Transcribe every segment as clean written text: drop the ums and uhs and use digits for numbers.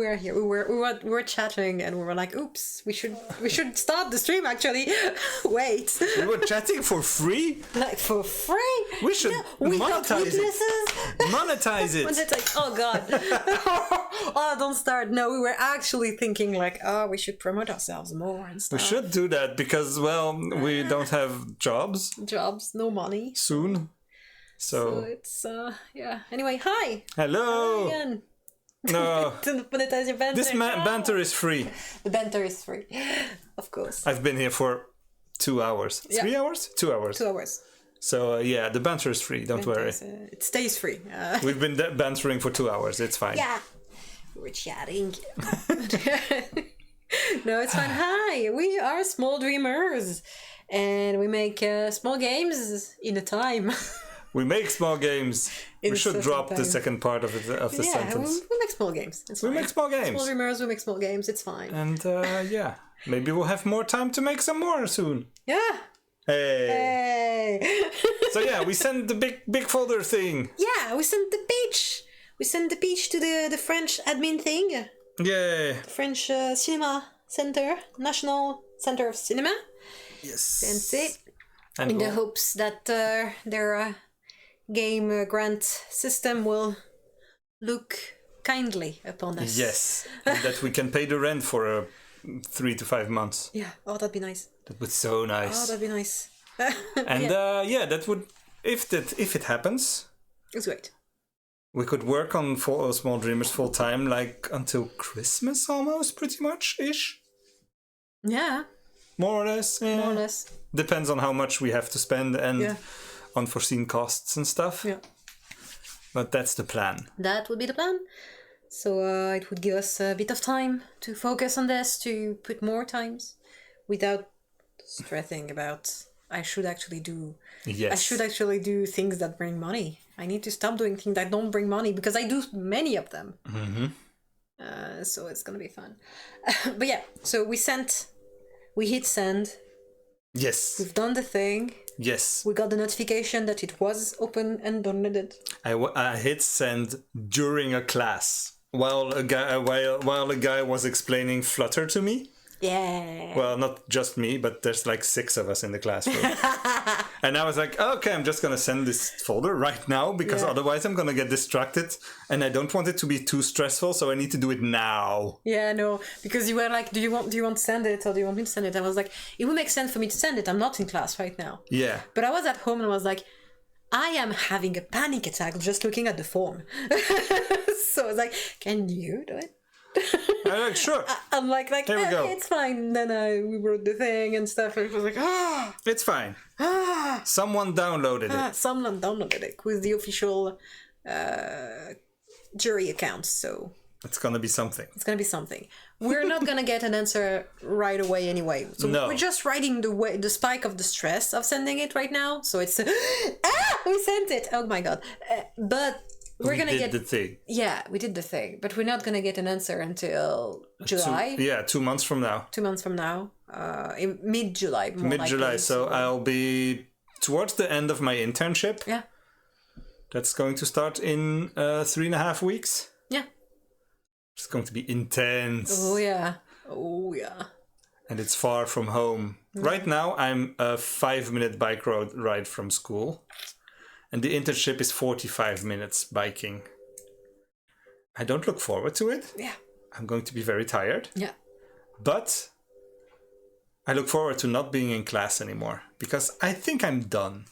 we're here. We were chatting, and we were like, "Oops, we should start the stream." Actually, wait. We were chatting for free. Like for free? We should monetize it. Monetize it. Oh God! Oh, don't start. No, we were actually thinking like, oh, we should promote ourselves more and stuff. We should do that because, well, we don't have jobs. Jobs, no money. Soon. So it's yeah. Anyway, hi. Hello. Hi again. No. To monetize your banter. This banter is free. The banter is free, of course. I've been here for 2 hours. Yeah. 3 hours? 2 hours. 2 hours. So yeah, the banter is free. Don't worry. It stays free. We've been bantering for 2 hours. It's fine. Yeah. We're chatting. No, it's fine. Hi, we are Small Dreamers, and we make small games in a time. We make small games. We should drop the second part of the sentence. We make small games. It's fine. We make small games. Small Dreamers, we make small games. It's fine. And yeah, maybe we'll have more time to make some more soon. Yeah. Hey. So yeah, we sent the big folder thing. Yeah, we sent the page. We sent the page to the French admin thing. Yay. The French Cinema Center, National Center of Cinema. Yes. Sent it. And in the hopes that their game grant system will look kindly upon us. Yes. And that we can pay the rent for 3 to 5 months. Yeah. Oh, that'd be nice. That would be so nice. Oh, that'd be nice. And yeah, that would if it happens. It's great. We could work on Small Dreamers full time, like until Christmas almost, pretty much ish. Yeah. More or less. Yeah. More or less. Depends on how much we have to spend and unforeseen costs and stuff. Yeah. But that's the plan. That would be the plan. So it would give us a bit of time to focus on this, to put more times without stressing about I should actually do things that bring money. I need to stop doing things that don't bring money because I do many of them. Mm-hmm. So it's gonna be fun. But yeah, so we hit send. Yes. We've done the thing. Yes. We got the notification that it was open and downloaded. I hit send during a class while a guy was explaining Flutter to me. Yeah. Well, not just me, but there's like 6 of us in the classroom. And I was like, okay, I'm just going to send this folder right now because otherwise I'm going to get distracted and I don't want it to be too stressful, so I need to do it now. Yeah, no, because you were like, do you want to send it or do you want me to send it? I was like, it would make sense for me to send it. I'm not in class right now. Yeah. But I was at home and I was like, I am having a panic attack just looking at the form. So I was like, can you do it? I'm like, sure. I'm like, Here we go. It's fine. Then we wrote the thing and stuff, and it was like, it's fine. Someone downloaded it. Someone downloaded it with the official jury account. So it's gonna be something. It's gonna be something. We're not gonna get an answer right away anyway. So we're just riding the spike of the stress of sending it right now. So it's we sent it. Oh my god! But. We did the thing. Yeah, we did the thing, but we're not gonna get an answer until July. 2 months from now. 2 months from now, in mid-July. Mid-July, so I'll be towards the end of my internship. Yeah. That's going to start in 3.5 weeks. Yeah. It's going to be intense. Oh yeah. Oh yeah. And it's far from home. Yeah. Right now, I'm a 5-minute bike ride from school. And the internship is 45 minutes biking. I don't look forward to it. Yeah. I'm going to be very tired. Yeah. But I look forward to not being in class anymore because I think I'm done.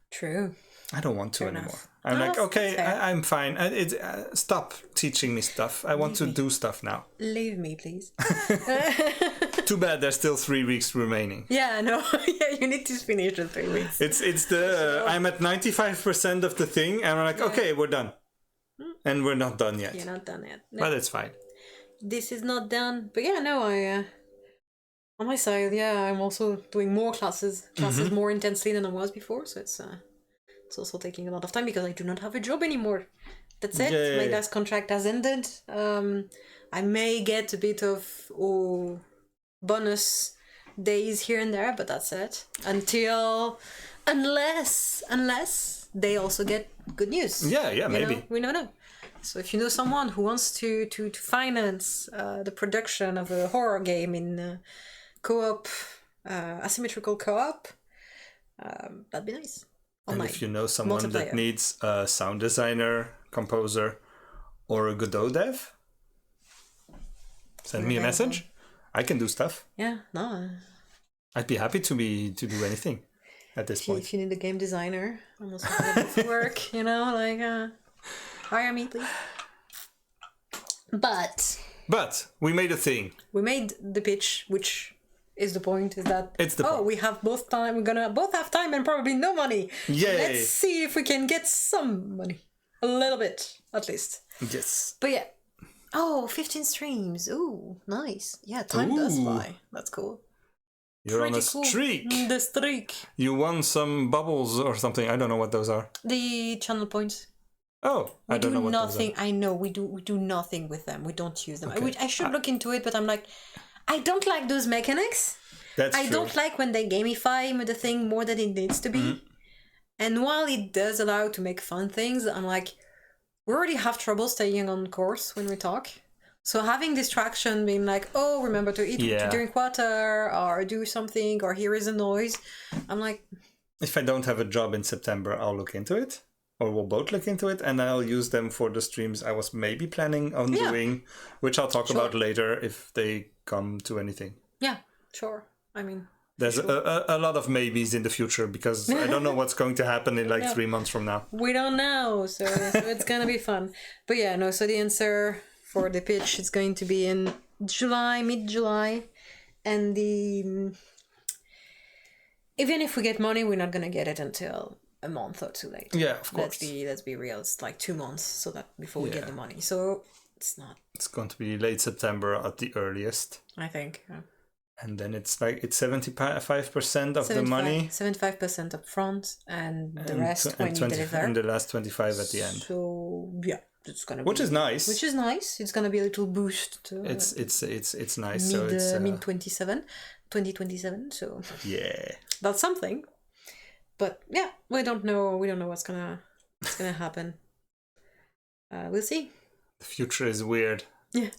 True. I don't want to anymore. I'm like, okay, I'm fine. Stop teaching me stuff. I want to do stuff now. Leave me, please. Too bad there's still 3 weeks remaining. Yeah, no. Yeah, you need to finish the 3 weeks. It's the I'm at 95% of the thing, and I'm like, okay, we're done. And we're not done yet. You're not done yet. No. But it's fine. This is not done. But yeah, no, on my side, I'm also doing more classes more intensely than I was before. So it's also taking a lot of time because I do not have a job anymore. That's it. Yay. My last contract has ended. I may get a bit of bonus days here and there, but that's it. Unless they also get good news. Yeah, maybe. We don't know. So if you know someone who wants to finance the production of a horror game in co-op, asymmetrical co-op, that'd be nice. And if you know someone that needs a sound designer, composer, or a Godot dev, send me a message. I can do stuff. Yeah, no. I'd be happy to do anything at this point. If you need a game designer, I'm also available for work, hire me, please. But we made a thing. We made the pitch, which is the point, is that point. We have both time, we're gonna both have time and probably no money. Yay! Let's see if we can get some money. A little bit, at least. Yes. But yeah. Oh, 15 streams. Ooh, nice. Yeah, time does fly. That's cool. You're on a streak. Cool. The streak. You won some bubbles or something. I don't know what those are. The channel points. Oh, I don't know what those are. I know, we do nothing with them. We don't use them. Okay. I should look into it, but I'm like, I don't like those mechanics. That's true. I don't like when they gamify the thing more than it needs to be. Mm-hmm. And while it does allow to make fun things, I'm like, we already have trouble staying on course when we talk. So having distraction, being like, oh, remember to eat, to drink water, or do something, or here is a noise. I'm like... If I don't have a job in September, I'll look into it. Or we'll both look into it, and I'll use them for the streams I was maybe planning on doing, which I'll talk about later if they come to anything. Yeah, sure. I mean... There's a lot of maybes in the future, because I don't know what's going to happen in 3 months from now. We don't know, so it's going to be fun. But yeah, no, so the answer for the pitch is going to be in July, mid-July. And even if we get money, we're not going to get it until a month or two later. Yeah, of course. Let's be real. It's like 2 months so that before we get the money. So it's not... It's going to be late September at the earliest. I think, yeah. And then it's 75% of the money. 75% up front, and the rest when you deliver. And the last 25 at the end. So yeah, it's gonna be. Which is nice. It's gonna be a little boost. To, it's nice. Mid 2027. So yeah, that's something. But yeah, we don't know what's gonna happen. We'll see. The future is weird. Yeah.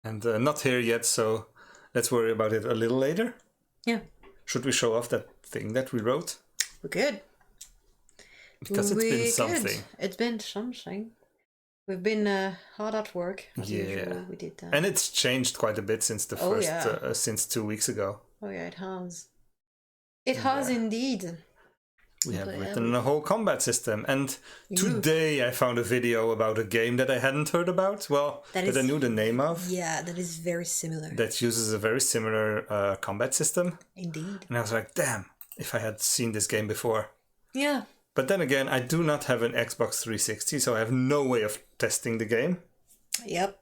And not here yet, so. Let's worry about it a little later. Yeah. Should we show off that thing that we wrote? We could. Because it's been something. It's been something. We've been hard at work. As usual. We did that. And it's changed quite a bit since the since 2 weeks ago. Oh yeah, it has. It has indeed. We have written a whole combat system, and today I found a video about a game that I hadn't heard about. Well, that I knew the name of. Yeah, that is very similar. That uses a very similar combat system. Indeed. And I was like, damn, if I had seen this game before. Yeah. But then again, I do not have an Xbox 360, so I have no way of testing the game. Yep.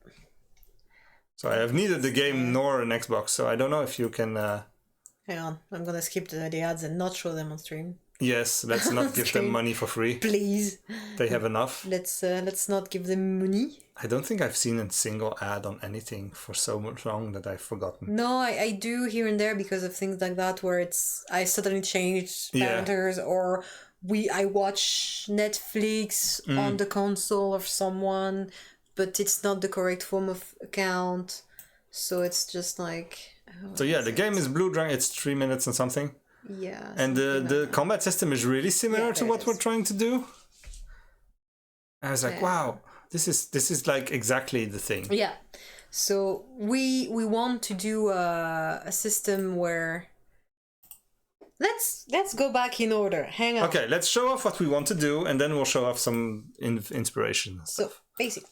So I have neither the game nor an Xbox, so I don't know if you can... Hang on, I'm gonna skip the ads and not show them on stream. Yes, let's not give them money for free. Please. They have enough. Let's not give them money. I don't think I've seen a single ad on anything for so much long that I've forgotten. No, I do here and there because of things like that where I suddenly changed parameters or I watch Netflix on the console of someone, but it's not the correct form of account. So it's just like... So yeah, the game is Blue Dragon. It's 3 minutes and something. Yeah. And the combat system is really similar to what we're trying to do. I was like, wow, this is like exactly the thing. Yeah. So we want to do a system where let's go back in order. Hang on. Okay, let's show off what we want to do, and then we'll show off some inspiration. So basically,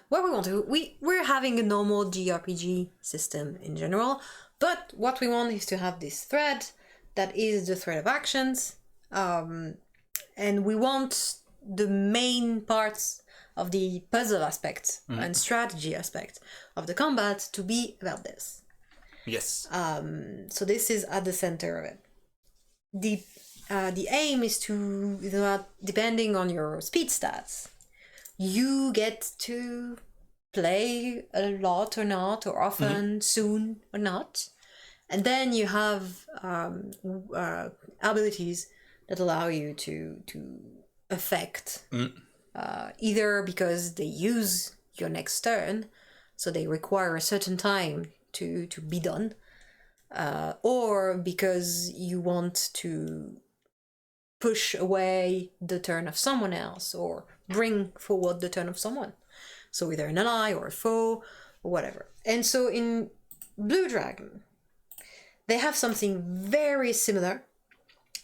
what we want to we're having a normal JRPG system in general. But what we want is to have this thread that is the thread of actions. And we want the main parts of the puzzle aspect and strategy aspect of the combat to be about this. Yes. So this is at the center of it. The aim is to, depending on your speed stats, you get to play a lot or not, or often, soon or not. And then you have abilities that allow you to affect either because they use your next turn, so they require a certain time to be done, or because you want to push away the turn of someone else or bring forward the turn of someone. So either an ally or a foe or whatever. And so in Blue Dragon, they have something very similar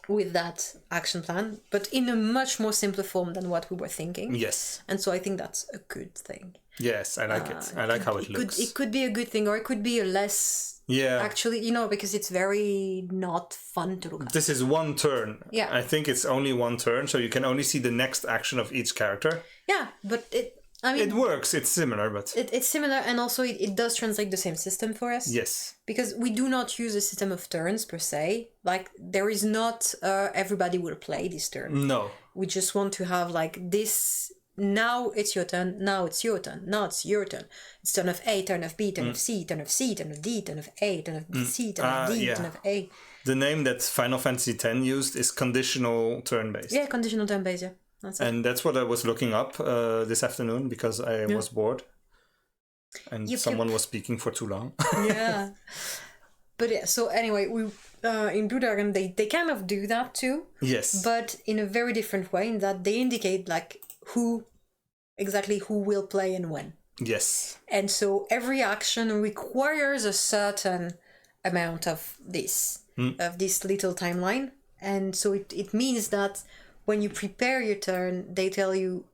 with that action plan, but in a much more simpler form than what we were thinking. Yes. And so I think that's a good thing. Yes, I like it. I like how it looks. It could be a good thing, or it could be a less... Yeah. Actually, you know, because it's very not fun to look at. This is one turn. Yeah. I think it's only one turn, so you can only see the next action of each character. Yeah, but it works. It's similar, but... It's similar, and also it does translate the same system for us. Yes. Because we do not use a system of turns, per se. Like, there is not everybody will play this turn. No. We just want to have, like, this... Now it's your turn, now it's your turn, now it's your turn. It's turn of A, turn of B, turn of C, turn of C, turn of D, turn of A, turn of C, turn of D, turn of A. The name that Final Fantasy X used is conditional turn-based. Yeah, conditional turn-based, yeah. That's what I was looking up this afternoon because I was bored. And someone was speaking for too long. Yeah. But yeah, so anyway, we in Blue Dragon, they kind of do that too. Yes. But in a very different way, in that they indicate, like, who will play and when. Yes. And so every action requires a certain amount of this little timeline. And so it means that when you prepare your turn, they tell you,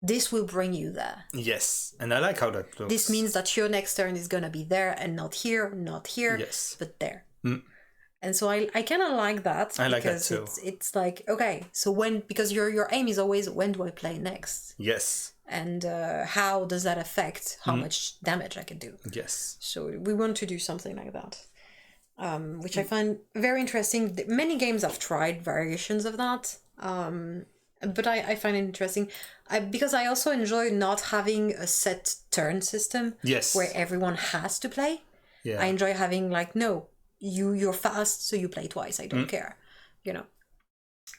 this will bring you there. Yes. And I like how that looks. This means that your next turn is going to be there and not here, yes. but there. And so I kind of like that. I like that too. It's like, okay, so because your aim is always, when do I play next? Yes. And how does that affect how much damage I can do? Yes. So we want to do something like that, which I find very interesting. Many games have tried variations of that, but I find it interesting because I also enjoy not having a set turn system. Yes. Where everyone has to play. Yeah. I enjoy having, like, no, you're fast, so you play twice. I don't care, you know,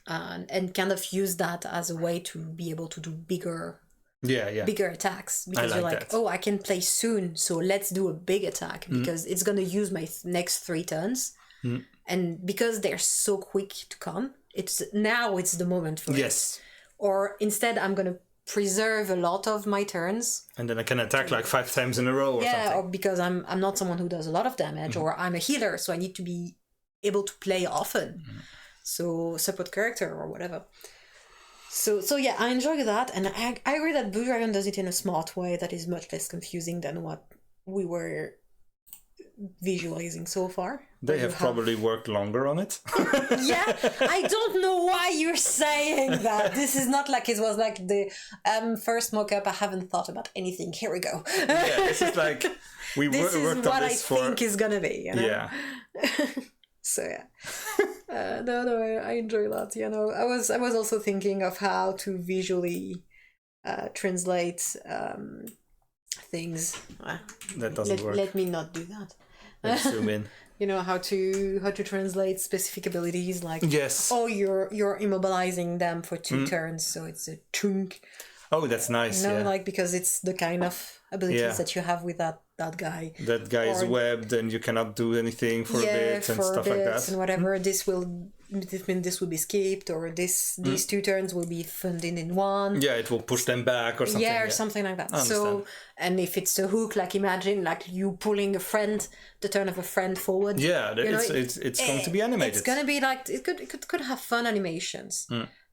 and kind of use that as a way to be able to do bigger attacks, because you're like, oh, I can play soon, so let's do a big attack because it's gonna use my next 3 turns, and because they're so quick to come, it's the moment for it. Or instead, I'm gonna preserve a lot of my turns, and then I can attack like 5 times in a row or something. Or because I'm not someone who does a lot of damage, or I'm a healer, so I need to be able to play often, so support character or whatever. So yeah, I enjoy that, and I agree that Blue Dragon does it in a smart way that is much less confusing than what we were visualizing so far. They have probably worked longer on it. Yeah, I don't know why you're saying that. This is not like it was like the first mock-up. I haven't thought about anything. Here we go. Yeah, this is like this is worked what on this I think is gonna be. You know? Yeah. So yeah, no, I enjoy that. You know, I was also thinking of how to visually translate things. That doesn't work. Let me not do that. Let's zoom in. You know, how to translate specific abilities, like, yes. Oh, you're immobilizing them for 2 turns, so it's a chunk. Oh, that's nice. No, like, because it's the kind of abilities that you have with that guy. That guy is webbed, and you cannot do anything for a bit and stuff like that. And whatever. This will be skipped, or these 2 turns will be funded in one. Yeah, it will push them back or something. Yeah, or something like that. So, and if it's a hook, like, imagine like you pulling the turn of a friend forward. Yeah, it's going to be animated. It's going to be like it could have fun animations.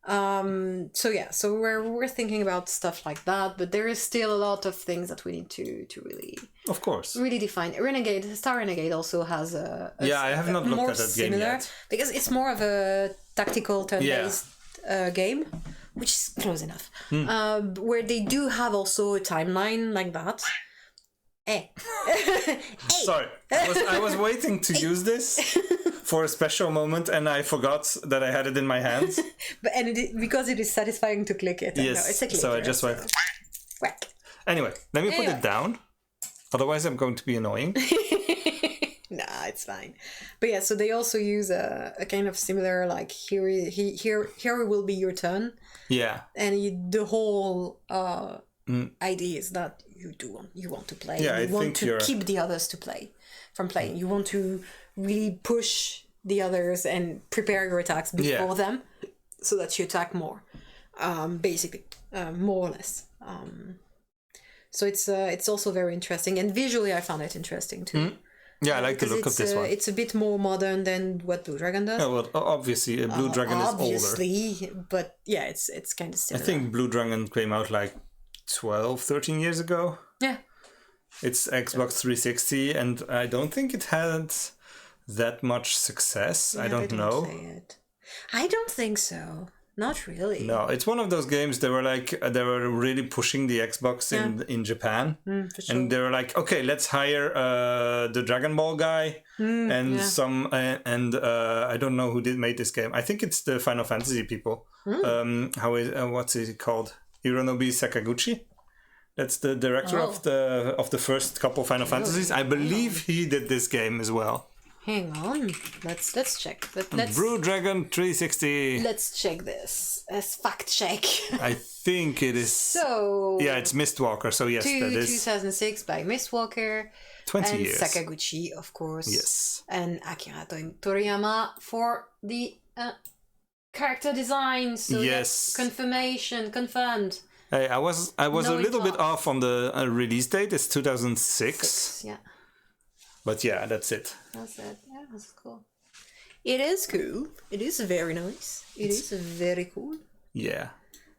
So we're thinking about stuff like that, but there is still a lot of things that we need to really, of course, really define. Star Renegade also has a I have not looked at that game yet, because it's more of a tactical turn-based game, which is close enough. Where they do have also a timeline like that. Sorry, I was waiting to use this for a special moment, and I forgot that I had it in my hands. Because it is satisfying to click it. Yes, it's a clicker, so I just went whack. Anyway, let me put it down. Otherwise, I'm going to be annoying. Nah, it's fine. But yeah, so they also use a kind of similar, like, here will be your turn. Yeah. And the whole idea is that you want to play. Yeah, you want to keep the others from playing. You want to really push the others and prepare your attacks before them, so that you attack more. Basically, more or less. So it's also very interesting, and visually I found it interesting too. Yeah, I like the look of this one. It's a bit more modern than what Blue Dragon does. Yeah, well, obviously, Blue Dragon is older. Obviously, but yeah, it's kind of similar. I think Blue Dragon came out like 12, 13 years ago. Yeah. It's Xbox 360, and I don't think it had that much success. I don't know. I don't think so. Not really. No, it's one of those games. They were really pushing the Xbox in Japan, for sure. and they were like, okay, let's hire the Dragon Ball guy and I don't know who made this game. I think it's the Final Fantasy people. What's it called? Hironobu Sakaguchi. That's the director of the first couple Final Fantasies. I believe he did this game as well. Hang on, let's check. Blue Dragon 360. Let's check this as fact check. I think it is. So yeah, it's Mistwalker. So yes, that is 2006 by Mistwalker. 20 and years. Sakaguchi, of course. Yes. And Akira Toriyama for the character design. So yes. Confirmed. Hey, I was a little bit off on the release date. It's 2006. Yeah. But yeah, that's it. That's it. Yeah, that's cool. It is cool. It is very nice. It's very cool. Yeah.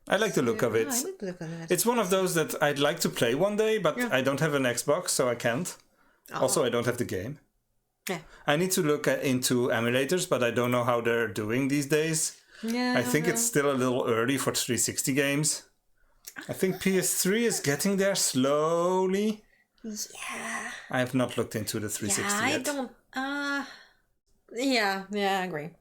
I like the look of it. I like the look of it. It's one of those that I'd like to play one day, but I don't have an Xbox, so I can't. Also, I don't have the game. Yeah. I need to look into emulators, but I don't know how they're doing these days. Yeah. I think it's still a little early for 360 games. I think PS3 is getting there slowly. Yeah. I have not looked into the 360 yet. I don't. Yeah, I agree.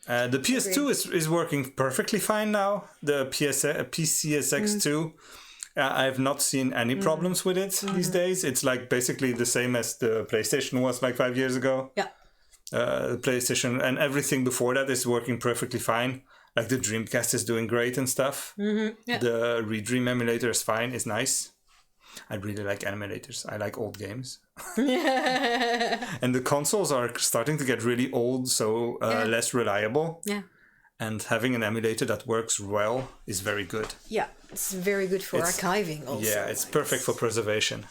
The PS2 is working perfectly fine now. The PCSX2, I have not seen any problems with it these days. It's like basically the same as the PlayStation was like 5 years ago. Yeah. The PlayStation and everything before that is working perfectly fine. Like the Dreamcast is doing great and stuff. Mm-hmm. Yeah. The Redream emulator is fine, is nice. I really like emulators. I like old games. And the consoles are starting to get really old, so less reliable. Yeah. And having an emulator that works well is very good. Yeah, it's very good for archiving also. Yeah, it's perfect for preservation.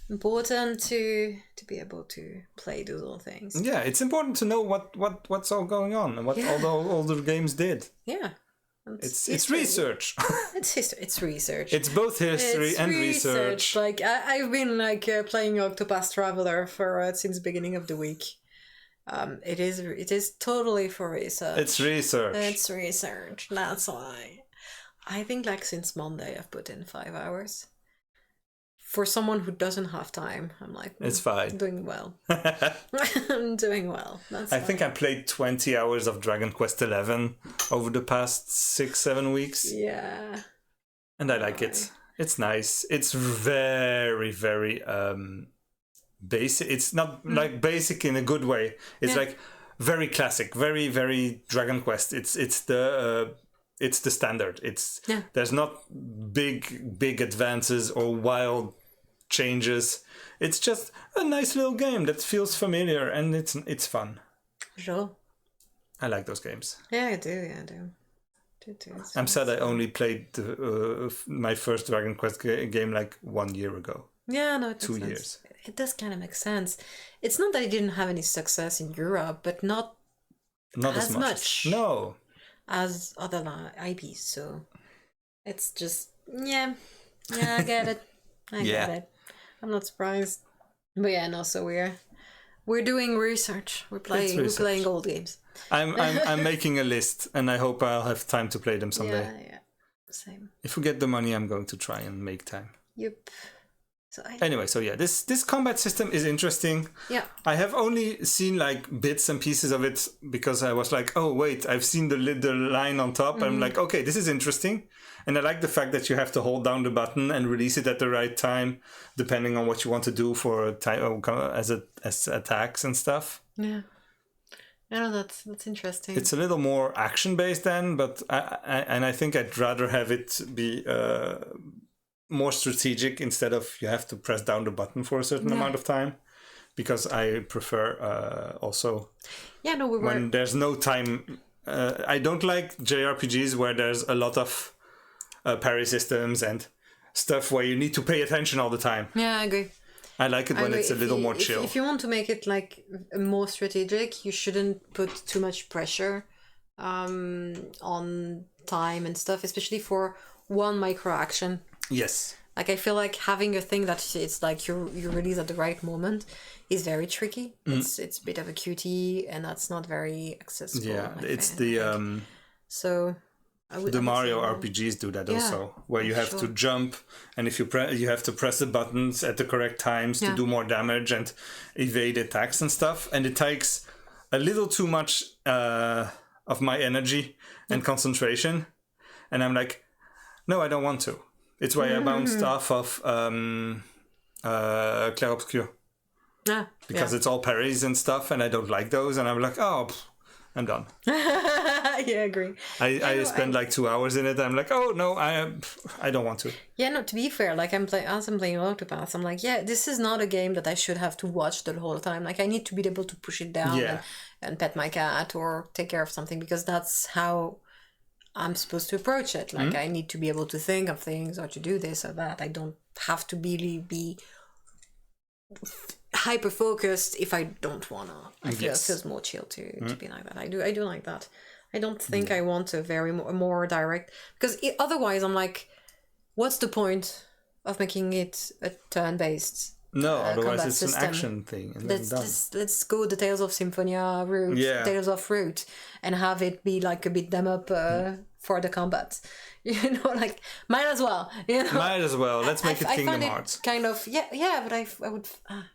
Important to be able to play those little things. Yeah, it's important to know what's all going on and what all the older games did. Yeah. It's research. It's history. It's research. It's both history and research. Like I've been playing Octopath Traveler for since the beginning of the week. It is totally for research. It's research. It's research. That's why. I think since Monday I've put in 5 hours. For someone who doesn't have time, I'm like, it's fine. I'm doing well. I'm doing well. I think I played 20 hours of Dragon Quest XI over the past 6-7 weeks. Yeah. And I like it. It's nice. It's very, very basic. It's not like basic in a good way. It's like very classic, very, very Dragon Quest. It's the standard. There's not big advances or wild changes. It's just a nice little game that feels familiar and it's fun. Sure. I like those games. Yeah, I do. I'm sad I only played my first Dragon Quest game like 1 year ago. Yeah, no, it 2 years. It does kind of make sense. It's not that it didn't have any success in Europe, but not as much. No. As other IPs, so it's just I get it. I get it. I'm not surprised, but so we're doing research. We're playing old games. I'm making a list, and I hope I'll have time to play them someday. Yeah, same. If we get the money, I'm going to try and make time. Yep, Anyway, so yeah, this combat system is interesting. Yeah. I have only seen like bits and pieces of it because I was like, oh wait, I've seen the line on top. I'm like, okay, this is interesting. And I like the fact that you have to hold down the button and release it at the right time, depending on what you want to do for as attacks and stuff. Yeah. Yeah, that's interesting. It's a little more action based then, but I think I'd rather have it be more strategic instead of you have to press down the button for a certain amount of time, because I prefer also when there's no time. I don't like JRPGs where there's a lot of parry systems and stuff where you need to pay attention all the time. Yeah, I agree. I like it when it's a little more chill. If you want to make it like more strategic, you shouldn't put too much pressure on time and stuff, especially for one micro action. Yes. Like I feel like having a thing that it's like you release at the right moment is very tricky. It's a bit of a QT, and that's not very accessible. Yeah, it's the so. The Mario RPGs do that also, where you have to jump, and if you have to press the buttons at the correct times to do more damage and evade attacks and stuff. And it takes a little too much of my energy and concentration, and I'm like, no, I don't want to. It's why I bounced off of Clair Obscur. Because it's all parries and stuff, and I don't like those, and I'm like, oh, I'm done. Yeah, I agree. I spend like 2 hours in it. I'm like, oh no, I don't want to. Yeah, no. To be fair, like as I'm playing Octopath, I'm like, yeah, this is not a game that I should have to watch the whole time. Like I need to be able to push it down and pet my cat or take care of something, because that's how I'm supposed to approach it. Like I need to be able to think of things or to do this or that. I don't have to really be hyper focused if I don't wanna. I feel it feels more chill to be like that. I do like that. I don't think I want a very more direct, because otherwise I'm like, what's the point of making it a turn-based? No, otherwise it's system? An action thing. And let's go the Tales of Symphonia route, Tales of route, and have it be like a beat them up for the combat. You know, like might as well. You know, might as well. Let's make it Kingdom Hearts. Kind of, yeah. But I would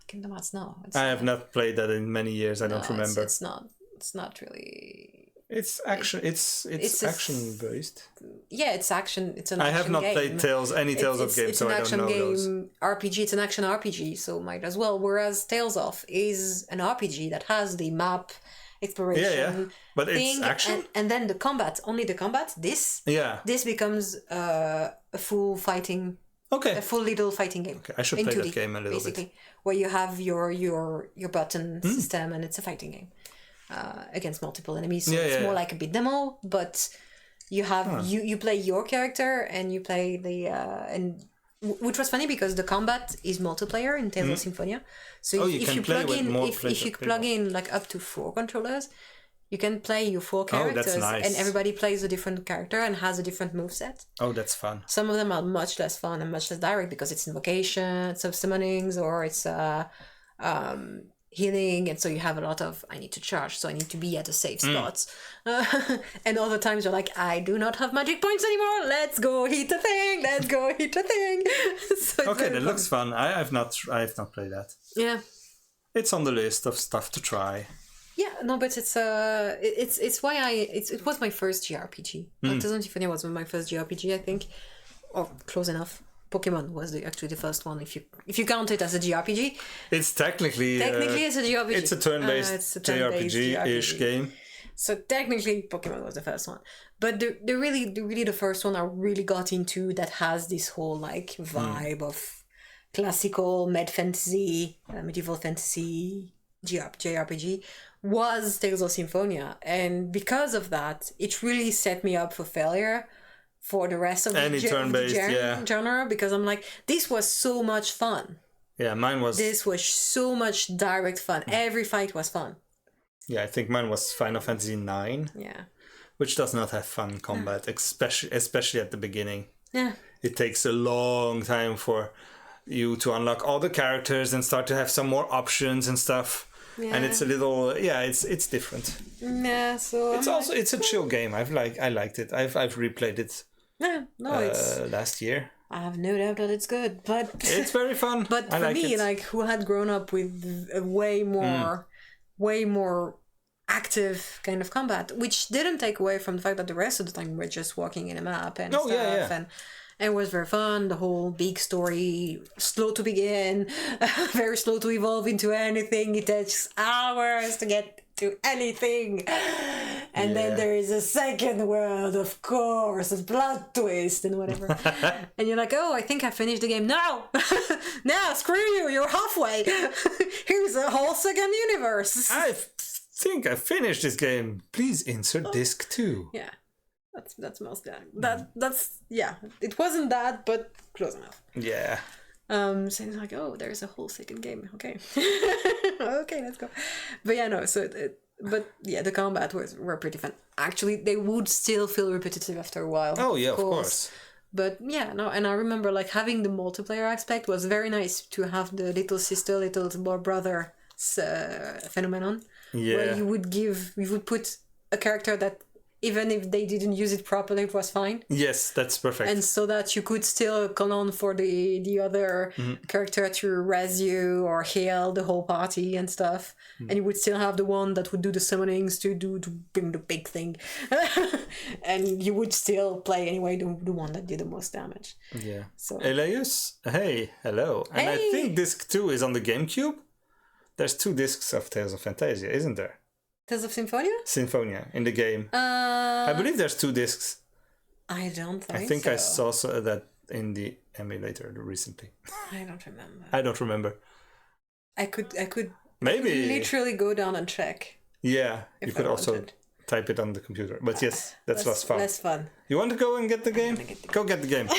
Kingdom Hearts. No, I have not played that in many years. I don't remember. It's not really. It's action. It's action based. Yeah, it's action. It's an. I have not game. played Tales of games, so I don't know those. RPG. It's an action RPG, so might as well. Whereas Tales of is an RPG that has the map exploration. But thing, it's action. And then the combat. Only the combat. This becomes a full fighting. Okay. A full little fighting game. Okay, I should play that game a little bit. Where you have your button system, and it's a fighting game. Against multiple enemies, so it's more like a beat them all, but you have you play your character and you play the and which was funny because the combat is multiplayer in Tales of Symphonia. So if you plug in like up to 4 controllers, you can play your 4 characters, that's nice. And everybody plays a different character and has a different moveset. Oh, that's fun. Some of them are much less fun and much less direct because it's invocation, it's summonings, or it's healing, and so you have a lot of I need to charge, so I need to be at a safe spot. And other times you're like, I do not have magic points anymore. Let's go hit a thing. So okay, that looks fun. I have not played that. Yeah, it's on the list of stuff to try. Yeah, no, but it's why it was my first JRPG. Tales of Symphonia was my first JRPG, I think, or close enough. Pokemon was actually the first one, if you count it as a JRPG. It's technically it's a JRPG. It's a turn-based JRPG-ish game. So technically, Pokemon was the first one, but the first one I really got into that has this whole like vibe of classical medieval fantasy JRPG was Tales of Symphonia, and because of that, it really set me up for failure for the rest of the genre, because I'm like, this was so much fun. Yeah, mine was... This was so much direct fun. Every fight was fun. Yeah, I think mine was Final Fantasy IX. Yeah. Which does not have fun combat, especially at the beginning. Yeah. It takes a long time for you to unlock all the characters and start to have some more options and stuff. Yeah. And it's a little, it's different. Yeah, so... It's a chill game. I liked it. I've replayed it. Yeah, no, it's last year. I have no doubt that it's good, but it's very fun. But for me, like, who had grown up with a way more active kind of combat, which didn't take away from the fact that the rest of the time we're just walking in a map and stuff, and it was very fun. The whole big story, slow to begin, very slow to evolve into anything. It takes hours to get to anything. And then there is a second world, of course, a plot twist and whatever. And you're like, oh, I think I finished the game. No! No, screw you, you're halfway. Here's a whole second universe. I think I finished this game. Please insert disc 2. Yeah. That's mostly that's it wasn't that, but close enough. Yeah. So it's like, oh, there's a whole second game. Okay. Okay, let's go. But yeah, no, so but yeah, the combat were pretty fun. Actually, they would still feel repetitive after a while. Oh yeah, of course. But yeah, no, and I remember like having the multiplayer aspect was very nice to have the little sister, little brother phenomenon. Yeah. Where you would put a character that, even if they didn't use it properly, it was fine. Yes, that's perfect. And so that you could still call on for the other character to res you or heal the whole party and stuff. And you would still have the one that would do the summonings to bring the big thing. And you would still play anyway the one that did the most damage. Yeah. So Elias, hey, hello. And I think disc 2 is on the GameCube. There's 2 discs of Tales of Fantasia, isn't there? Tales of Symphonia? Symphonia in the game. I believe there's 2 discs. I don't think so. I think I saw that in the emulator recently. I don't remember. I don't remember. I could maybe literally go down and check. Yeah, you could also type it on the computer. But yes, that's less fun. Less fun. You want to go and get the game? Go get the game.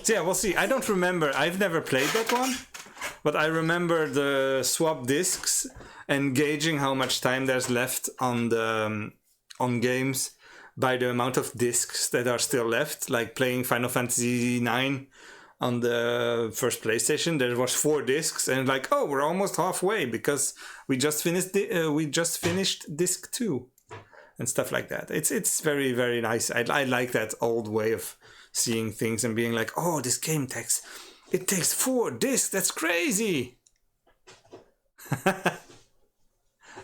So yeah, we'll see. I don't remember. I've never played that one. But I remember the swap discs and gauging how much time there's left on the games by the amount of discs that are still left. Like playing Final Fantasy IX on the first PlayStation, there was 4 discs, and like, oh, we're almost halfway because we just finished disc 2 and stuff like that. It's very, very nice. I like that old way of seeing things and being like, oh, this game takes 4 discs. That's crazy.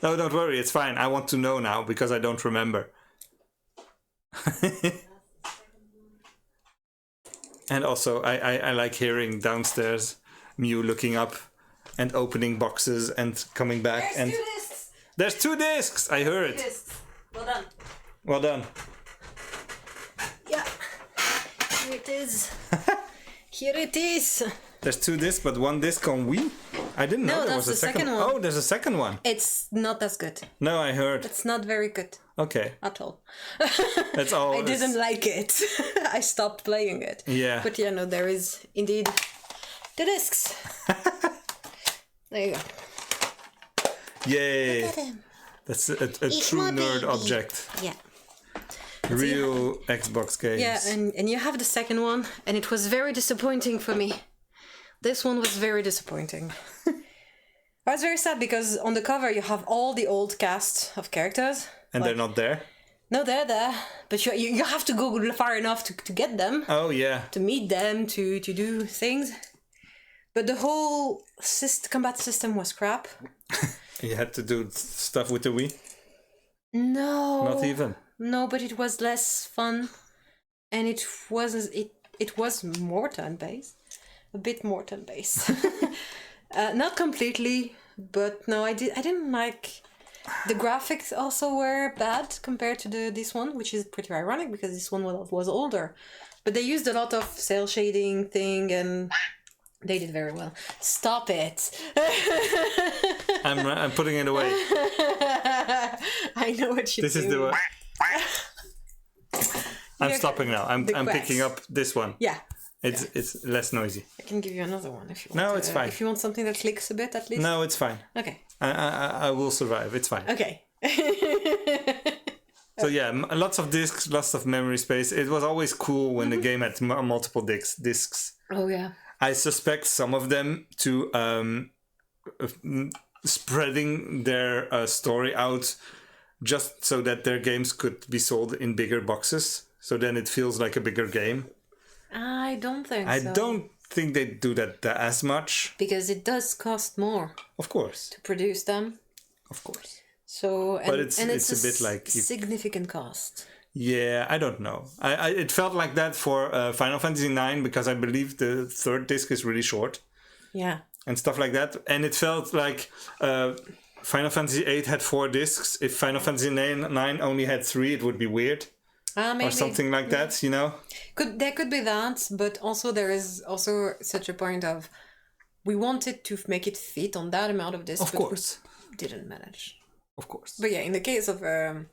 No, don't worry. It's fine. I want to know now because I don't remember. And also, I like hearing downstairs Mew looking up and opening boxes and coming back. There's 2 discs. There's 2 discs. I heard. Well done. Well done. Yeah. Here it is. Here it is. There's 2 discs, but 1 disc on Wii? I didn't know there was a second one. Oh, there's a second one. It's not as good. No, I heard. It's not very good. Okay. At all. That's all. I didn't like it. I stopped playing it. Yeah. But yeah, no, there is indeed the discs. There you go. Yay. Look at him. That's a true nerd object. Yeah. Real Xbox games. Yeah, and you have the second one, and it was very disappointing for me. This one was very disappointing. I was very sad because on the cover you have all the old cast of characters. And they're not there? No, they're there. But you have to go far enough to get them. Oh, yeah. To meet them, to do things. But the whole combat system was crap. You had to do stuff with the Wii? No. Not even? No, but it was less fun. And it was more turn-based. A bit more turn-based. Not completely, but no, I didn't like... The graphics also were bad compared to this one, which is pretty ironic because this one was older. But they used a lot of cel shading thing and they did very well. Stop it! I'm putting it away. I know what you're doing. This is the... I'm stopping now. I'm picking up this one. Yeah. It's less noisy. I can give you another one if you want. No, it's fine. If you want something that clicks a bit, at least. No, it's fine. Okay. I will survive. It's fine. Okay. So yeah, lots of discs, lots of memory space. It was always cool when the game had multiple discs. Oh yeah. I suspect some of them to spreading their story out just so that their games could be sold in bigger boxes. So then it feels like a bigger game. I don't think I so. don't think they do that as much. Because it does cost more Of course. to produce them. Of course. So, but it's a bit like significant cost. Yeah, I don't know. It felt like that for Final Fantasy IX because I believe the third disc is really short. Yeah. And stuff like that. And it felt like Final Fantasy VIII had 4 discs. If Final Fantasy IX only had 3, it would be weird. Maybe. Or something like that, you know? There could be that, but also there is also such a point of we wanted to make it fit on that amount of discs. Of course. We didn't manage. Of course. But yeah, in the case of a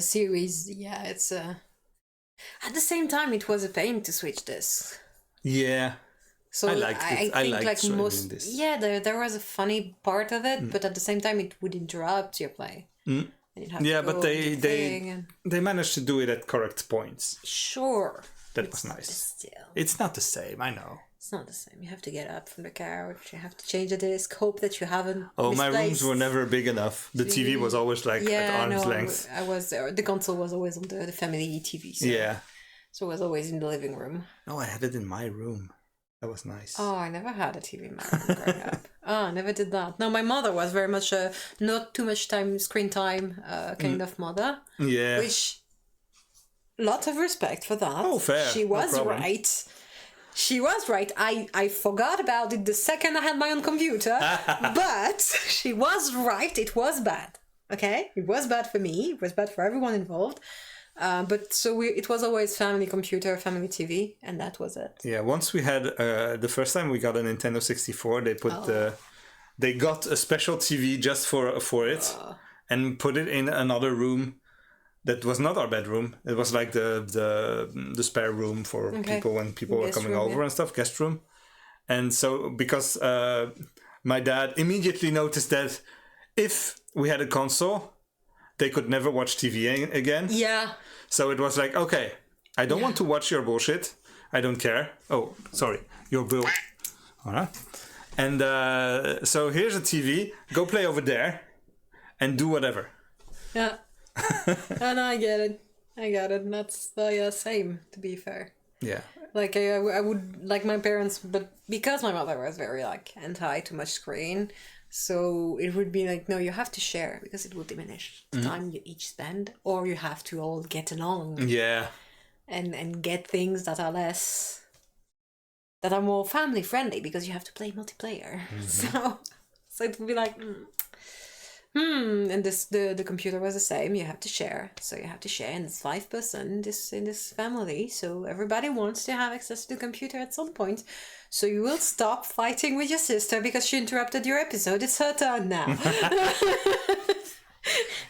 series, yeah, it's at the same time it was a pain to switch discs. Yeah. So I liked it. I liked like most this. Yeah, there was a funny part of it, but at the same time it would interrupt your play. Yeah, but they managed to do it at correct points. Sure. That was nice. Still. It's not the same, I know. It's not the same. You have to get up from the couch. You have to change the disc. Hope that you haven't. Oh, misplaced. my rooms were never big enough. The TV was always like at arm's length. I was. The console was always on the family TV. So, yeah. So it was always in the living room. No, I had it in my room. That was nice. Oh, I never had a TV in my room growing up. I never did that. No, my mother was very much a not too much screen time kind of mother. Yeah. Which, lot of respect for that. Oh, fair. She was right. She was right. I forgot about it the second I had my own computer. But she was right. It was bad. Okay? It was bad for me. It was bad for everyone involved. But so it was always family computer, family TV, and that was it. Yeah, once we had the first time we got a Nintendo 64, they got a special TV just for it and put it in another room that was not our bedroom. It was like the spare room for people when people were coming over and stuff, guest room. And so because my dad immediately noticed that if we had a console, they could never watch TV again. Yeah. So it was like, okay, I don't want to watch your bullshit. I don't care. Oh, sorry. Your bull. All right. And so here's a TV. Go play over there and do whatever. Yeah. And I get it. And that's the same, to be fair. Yeah. Like I would like my parents, but because my mother was very like anti too much screen, so it would be like, no, you have to share because it will diminish the time you each spend, or you have to all get along. Yeah. And get things that are more family friendly because you have to play multiplayer. So it would be like, and the computer was the same. You have to share, so you have to share, and it's 5 person in this family. So everybody wants to have access to the computer at some point. So you will stop fighting with your sister because she interrupted your episode. It's her turn now.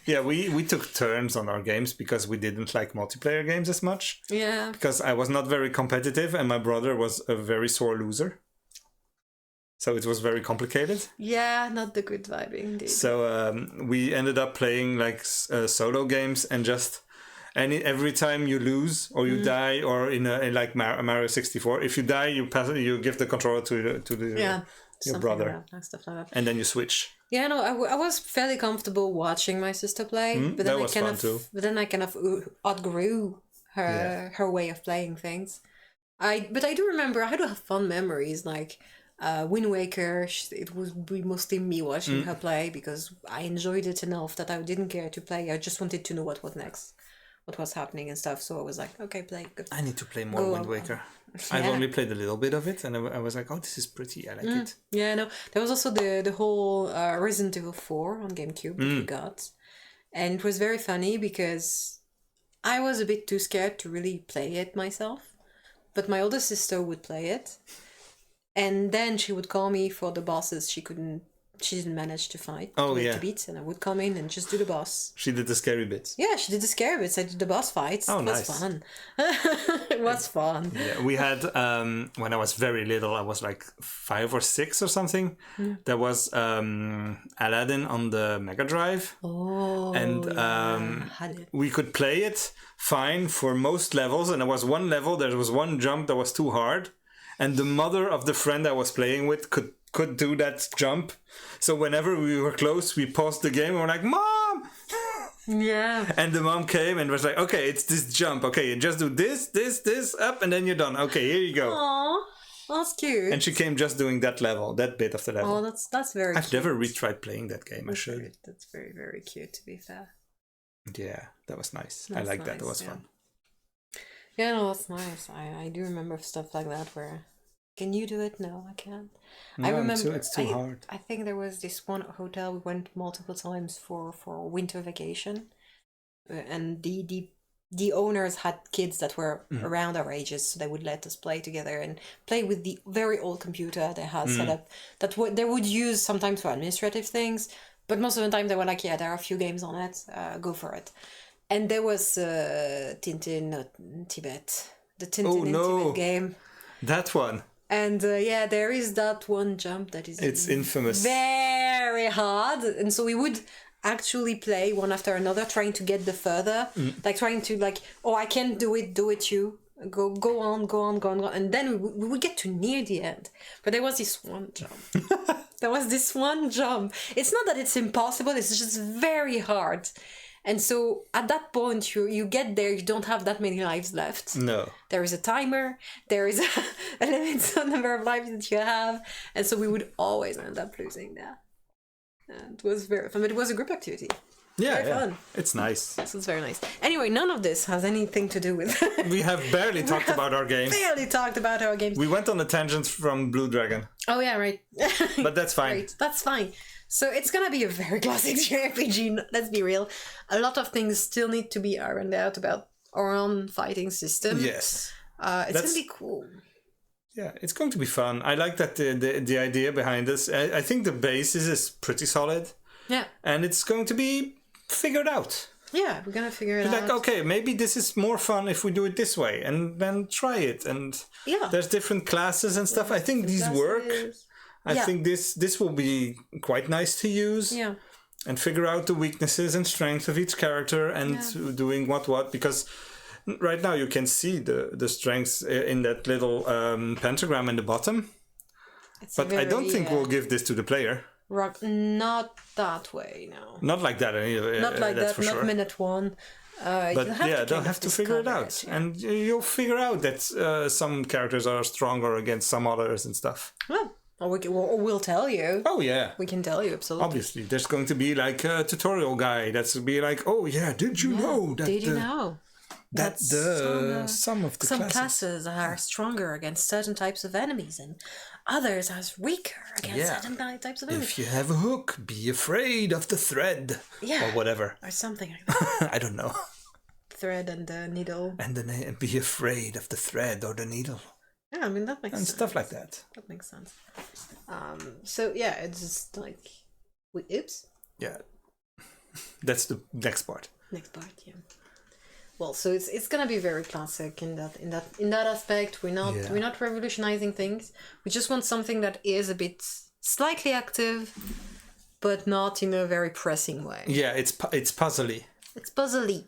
Yeah, we took turns on our games because we didn't like multiplayer games as much. Yeah. Because I was not very competitive and my brother was a very sore loser. So it was very complicated. Yeah, not the good vibe indeed. So we ended up playing like solo games and just every time you lose or you die, or in like Mario 64, if you die, you give the controller to your brother, like stuff like that, and then you switch. Yeah, no, I was fairly comfortable watching my sister play, but then I kind of outgrew her way of playing things. But I do remember I do have fun memories like Wind Waker. It would be mostly me watching her play because I enjoyed it enough that I didn't care to play. I just wanted to know what was next, what was happening and stuff. So I was like, okay, play. Go. I need to play more Wind Waker. I've only played a little bit of it, and I was like, oh, this is pretty. I like it. Yeah, no. There was also the whole Resident Evil 4 on GameCube that we got. And it was very funny because I was a bit too scared to really play it myself. But my older sister would play it. And then she would call me for the bosses she didn't manage to fight. To beat, and I would come in and just do the boss. She did the scary bits. Yeah, she did the scary bits. I did the boss fights. Oh, it was fun. It was fun. Yeah, we had, when I was very little, I was like 5 or 6 or something. There was Aladdin on the Mega Drive. Oh, and had it. We could play it fine for most levels. And there was one level, there was one jump that was too hard. And the mother of the friend I was playing with could do that jump. So whenever we were close, we paused the game and we're like, Mom! Yeah. And the mom came and was like, okay, it's this jump. Okay, you just do this, up, and then you're done. Okay, here you go. Aww, that's cute. And she came just doing that bit of the level. Oh, that's very I've cute. never retried playing that game. I should. That's very, very cute, to be fair. Yeah, that was nice. That's I like that. nice, That was yeah. fun. Yeah, no, that's nice. I do remember stuff like that where... Can you do it? No, I can't. No, I remember... it's too hard. I think there was this one hotel we went multiple times for winter vacation. And the owners had kids that were around our ages, so they would let us play together and play with the very old computer they had set up that they would use sometimes for administrative things, but most of the time they were like, yeah, there are a few games on it, go for it. And there was Tintin Tibet, the Tintin in Tibet game. That one. And yeah, there is that one jump that is... It's infamous. Very hard. And so we would actually play one after another, trying to get the further, like trying to like, oh, I can't do it you, go on, and then we would get to near the end, but there was this one jump. It's not that it's impossible, it's just very hard. And so at that point you get there, you don't have that many lives left. No, there is a timer, there is a limited number of lives that you have, and so we would always end up losing that. And it was very fun, but it was a group activity. Yeah, very fun. It's nice. So it's very nice. Anyway, none of this has anything to do with... We have barely talked about our games. We went on a tangent from Blue Dragon. Oh yeah, right. But that's fine. Right, that's fine. So it's gonna be a very classic JRPG, let's be real. A lot of things still need to be ironed out about our own fighting system. Yes. It's gonna be cool. Yeah, it's going to be fun. I like that the idea behind this. I think the basis is pretty solid. Yeah. And it's going to be figured out. Yeah, we're gonna figure it out. Like, okay, maybe this is more fun if we do it this way, and then try it. And there's different classes and stuff. I think these work. I think this will be quite nice to use. Yeah. And figure out the weaknesses and strengths of each character and doing what, because right now you can see the strengths in that little pentagram in the bottom. But I don't think we'll give this to the player. Not that way, no. Not like that. Not like that's that, for not sure. minute one. But they'll have to figure it out. And you'll figure out that some characters are stronger against some others and stuff. Well, we'll tell you. Oh, yeah. We can tell you, absolutely. Obviously, there's going to be like a tutorial guide that's be like, oh, yeah, did you know that... Did you know? That some of the classes are stronger against certain types of enemies and others are weaker against certain types of enemies. If you have a hook, be afraid of the thread. Yeah. Or whatever. Or something like that. I don't know. Thread and the needle. And be afraid of the thread or the needle. Yeah, I mean, that makes sense. And stuff like that. That makes sense. So, yeah, it's just like... Oops. Yeah. That's the next part. Next part, yeah. Well, so it's gonna be very classic in that aspect. We're not revolutionizing things. We just want something that is a bit slightly active, but not in a very pressing way. Yeah, it's puzzly. It's puzzly,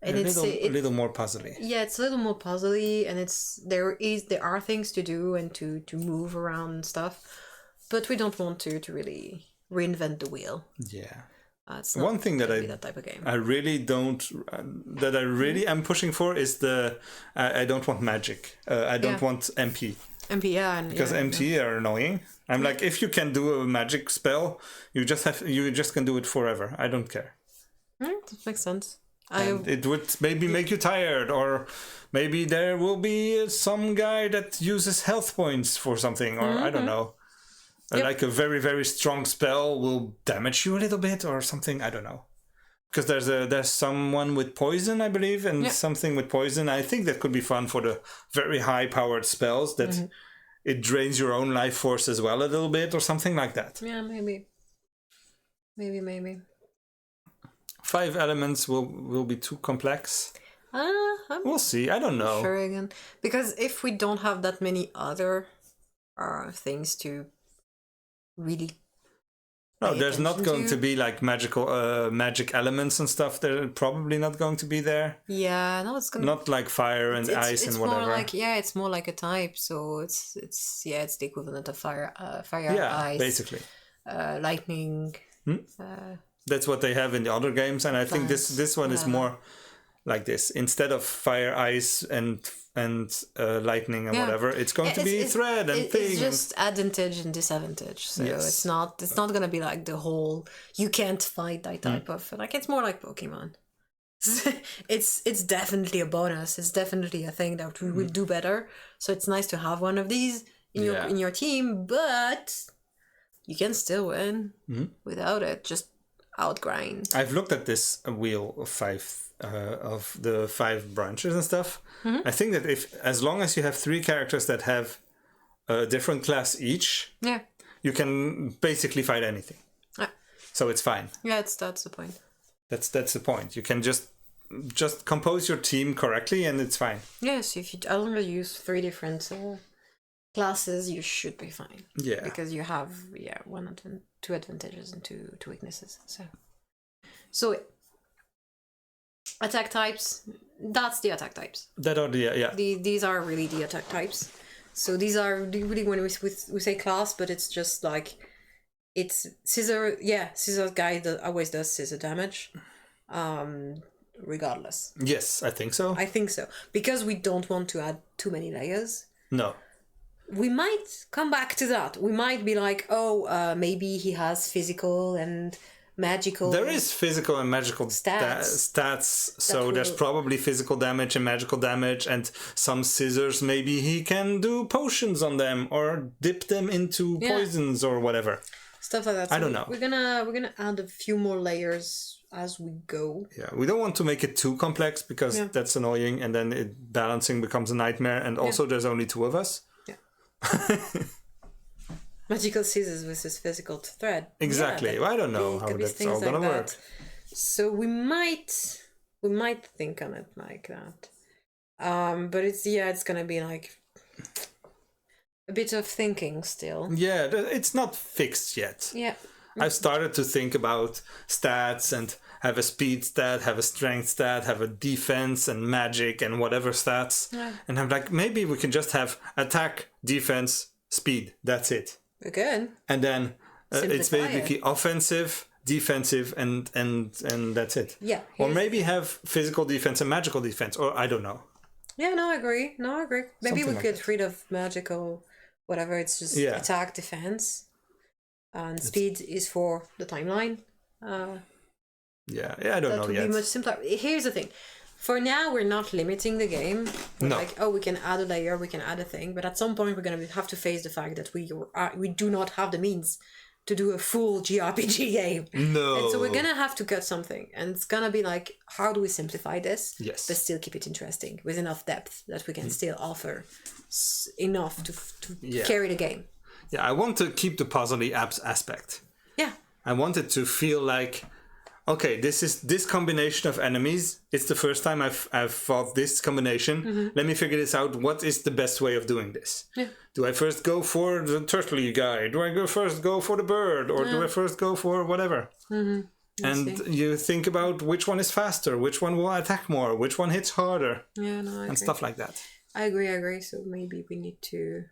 and a little more puzzly. Yeah, it's a little more puzzly, and there are things to do and to move around and stuff, but we don't want to really reinvent the wheel. Yeah. It's not one thing that that type of game. I really am pushing for is I don't want magic. I don't want MP. MP, yeah. Because MP are annoying. I'm like, if you can do a magic spell, you just can do it forever. I don't care. That makes sense. It would maybe make you tired, or maybe there will be some guy that uses health points for something, or I don't know. Like a very, very strong spell will damage you a little bit or something. I don't know. Because there's someone with poison, I believe, and something with poison. I think that could be fun for the very high-powered spells that it drains your own life force as well a little bit or something like that. Yeah, maybe. Maybe. 5 elements will be too complex. We'll see. I don't know. Sure again. Because if we don't have that many other things to really there's not going to be like magic elements and stuff. They're probably not going to be there. Yeah, no, it's gonna not like fire and ice and whatever. It's more like a type. So it's the equivalent of fire, ice, basically. Lightning, That's what they have in the other games, and I think this one is more like this. Instead of fire, ice, and lightning and whatever, it's going to be thread and thing. It's just advantage and disadvantage. So it's not gonna be like the whole you can't fight that type of like. It's more like Pokemon. It's definitely a bonus. It's definitely a thing that we will do better. So it's nice to have one of these in your team, but you can still win without it. Just outgrind. I've looked at this wheel of the 5 branches and stuff. I think that as long as you have 3 characters that have a different class each, you can basically fight anything. So it's fine. Yeah, that's the point. That's the point. You can just compose your team correctly, and it's fine. Yes, if you only use 3 different classes, you should be fine. Yeah, because you have 2 advantages and 2 weaknesses. So attack types. That's the attack types. That are These are really the attack types. So these are really when we say class, but it's just like it's scissor. Yeah, scissor guy that always does scissor damage, regardless. Yes, I think so. I think so because we don't want to add too many layers. No. We might come back to that. We might be like, maybe he has physical and magical. There is physical and magical stats. So there's probably physical damage and magical damage, and some scissors. Maybe he can do potions on them or dip them into poisons or whatever. Stuff like that. So I don't know. We're gonna add a few more layers as we go. Yeah, we don't want to make it too complex because that's annoying, and then balancing becomes a nightmare. And also, there's only 2 of us. Magical scissors versus physical thread. Exactly. I don't know how that's all gonna work. So we might think on it like that. But it's gonna be like a bit of thinking still. Yeah, it's not fixed yet. Yeah. I've started to think about stats and have a speed stat, have a strength stat, have a defense and magic and whatever stats. Yeah. And I'm like, maybe we can just have attack, defense, speed. That's it. Good. And then it's basically offensive, defensive, and that's it. Yeah. Or maybe have physical defense and magical defense, or I don't know. Yeah, no, I agree. Maybe we get rid of magical, whatever. It's just attack, defense. And speed is for the timeline. I don't know yet. That would be much simpler. Here's the thing. For now, we're not limiting the game. We're like, we can add a layer, we can add a thing. But at some point, we're going to have to face the fact that we do not have the means to do a full JRPG game. No. And so we're going to have to cut something. And it's going to be like, how do we simplify this? Yes. But still keep it interesting with enough depth that we can still offer enough to carry the game. Yeah, I want to keep the puzzle-y aspect. Yeah. I want it to feel like, okay, this combination of enemies. It's the first time I've fought this combination. Mm-hmm. Let me figure this out. What is the best way of doing this? Yeah. Do I first go for the turtley guy? Do I first go for the bird? Or do I first go for whatever? Mm-hmm. And you think about which one is faster, which one will attack more, which one hits harder. Yeah, no, I agree. And stuff like that. I agree. So maybe we need to